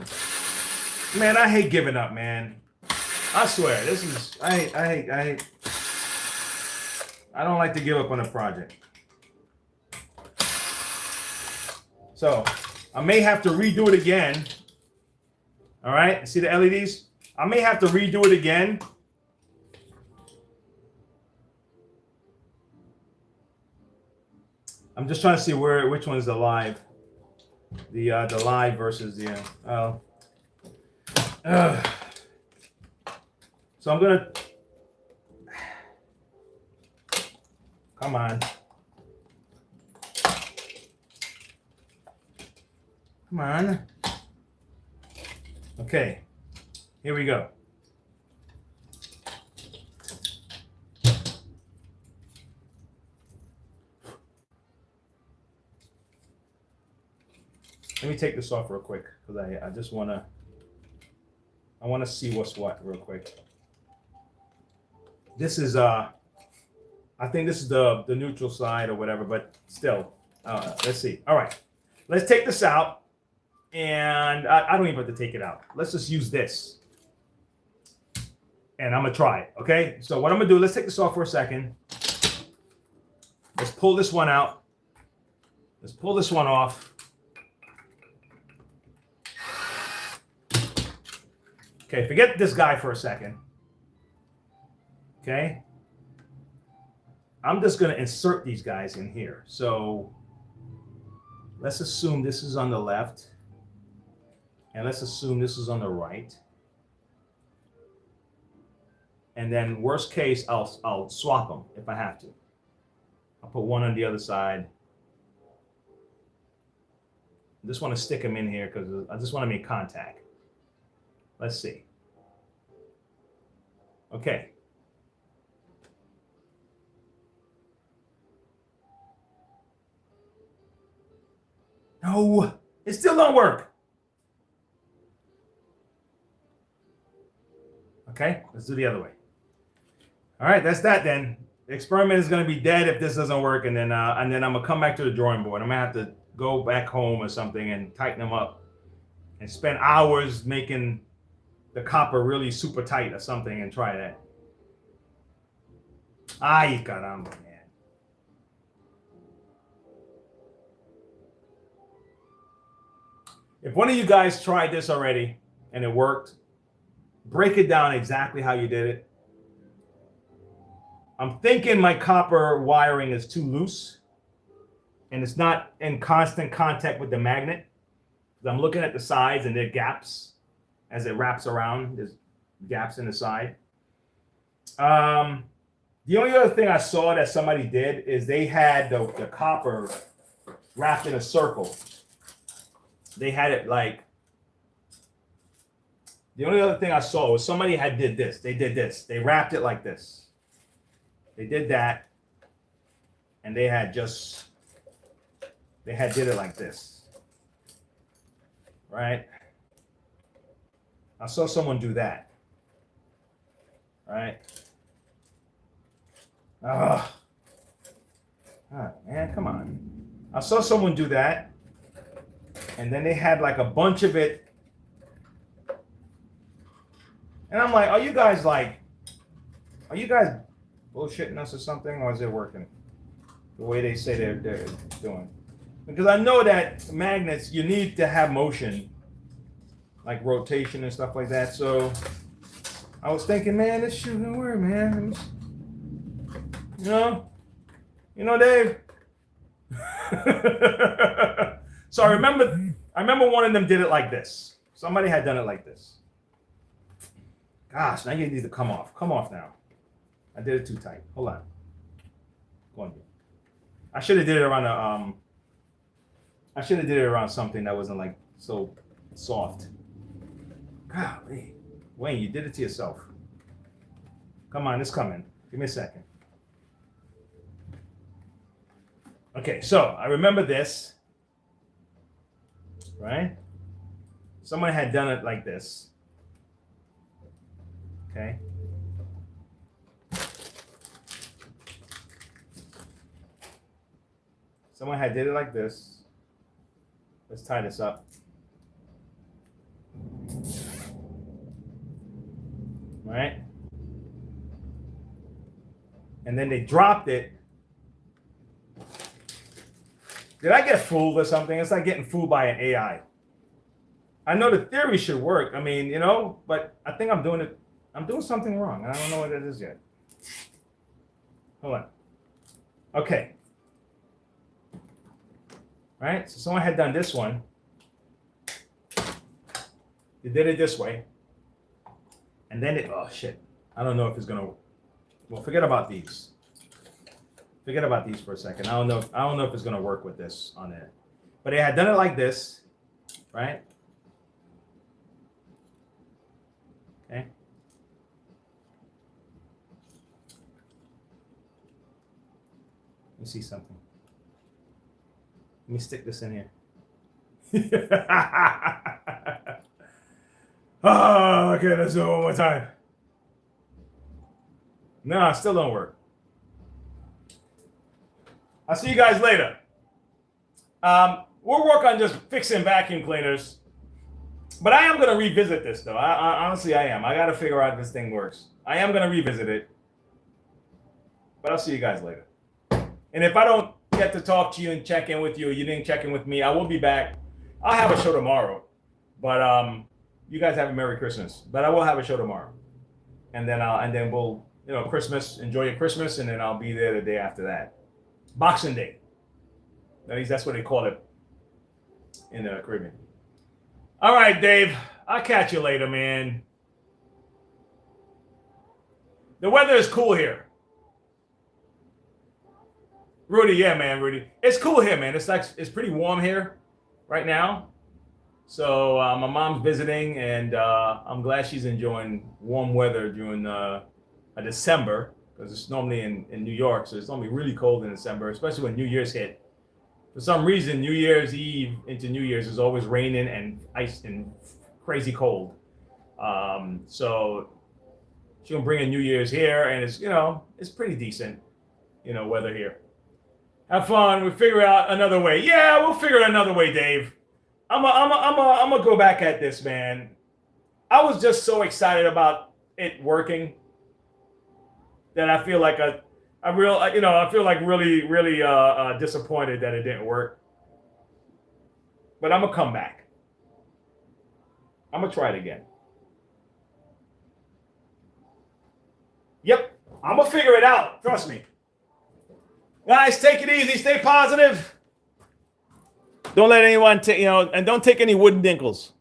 man, I hate giving up, man. I swear, this is I hate. I don't like to give up on a project. So I may have to redo it again. All right, see the LEDs? I may have to redo it again. I'm just trying to see which one is the live. The live versus the so I'm gonna come on. Come on. Okay, here we go. Let me take this off real quick because I just wanna see what's what real quick. This is I think this is the neutral side or whatever, but still, let's see. All right, let's take this out, and I don't even have to take it out. Let's just use this, and I'm gonna try it. Okay, so what I'm gonna do? Let's take this off for a second. Let's pull this one out. Let's pull this one off. Okay, forget this guy for a second. Okay. I'm just going to insert these guys in here. So let's assume this is on the left. And let's assume this is on the right. And then worst case, I'll swap them if I have to. I'll put one on the other side. I just want to stick them in here because I just want to make contact. Let's see. Okay. No, it still don't work. Okay, let's do the other way. All right, that's that then. The experiment is going to be dead if this doesn't work, and then I'm gonna come back to the drawing board. I'm gonna have to go back home or something and tighten them up, and spend hours making the copper really super tight or something, and try that. Ay, caramba, man. If one of you guys tried this already and it worked, break it down exactly how you did it. I'm thinking my copper wiring is too loose and it's not in constant contact with the magnet. I'm looking at the sides and there are gaps as it wraps around. There's gaps in the side. The only other thing I saw that somebody did is they had the copper wrapped in a circle. They had it like, the only other thing I saw was somebody did this. They did this. They wrapped it like this. They did that. And they did it like this. Right? I saw someone do that. Right? Oh, man, come on. I saw someone do that. And then they had like a bunch of it. And I'm like, are you guys bullshitting us or something? Or is it working the way they say they're doing? Because I know that magnets, you need to have motion, like rotation and stuff like that. So I was thinking, man, this shouldn't work, man. You know, Dave. So I remember one of them did it like this. Somebody had done it like this. Gosh, now you need to come off. Come off now. I did it too tight. Hold on. Go on. I should have did it around something that wasn't like so soft. Golly. Wayne, you did it to yourself. Come on, it's coming. Give me a second. Okay, so I remember this. Right? Someone had done it like this. Okay. Someone had did it like this. Let's tie this up. Right? And then they dropped it. Did I get fooled or something? It's like getting fooled by an AI. I know the theory should work. I mean, but I think I'm doing something wrong. I don't know what it is yet. Hold on. Okay. Right? So someone had done this one. They did it this way. And then oh shit. I don't know if it's gonna, well, forget about these. Forget about these for a second. I don't know if it's gonna work with this on there. But they had done it like this, right? Okay. Let me see something. Let me stick this in here. Oh, okay, let's do it one more time. No, it still don't work. I'll see you guys later. We'll work on just fixing vacuum cleaners. But I am going to revisit this, though. Honestly, I am. I got to figure out if this thing works. I am going to revisit it. But I'll see you guys later. And if I don't get to talk to you and check in with you, or you didn't check in with me, I will be back. I'll have a show tomorrow. But you guys have a Merry Christmas. But I will have a show tomorrow. And then we'll, Christmas, enjoy your Christmas, and then I'll be there the day after that. Boxing Day. At least that's what they call it in the Caribbean. All right, Dave. I'll catch you later, man. The weather is cool here. Rudy, yeah, man, Rudy. It's cool here, man. It's pretty warm here right now. So my mom's visiting, and I'm glad she's enjoying warm weather during December, because it's normally in New York, so it's normally really cold in December, especially when New Year's hit. For some reason, New Year's Eve into New Year's is always raining and ice and crazy cold. So she'll bring in New Year's here, and it's pretty decent, weather here. Have fun. We figure out another way. Yeah, we'll figure out another way, Dave. I'm gonna go back at this, man. I was just so excited about it working that I feel like I feel like really, really disappointed that it didn't work. But I'm gonna come back. I'm gonna try it again. Yep, I'm gonna figure it out. Trust me. Guys, take it easy. Stay positive. Don't let anyone and don't take any wooden dinkles.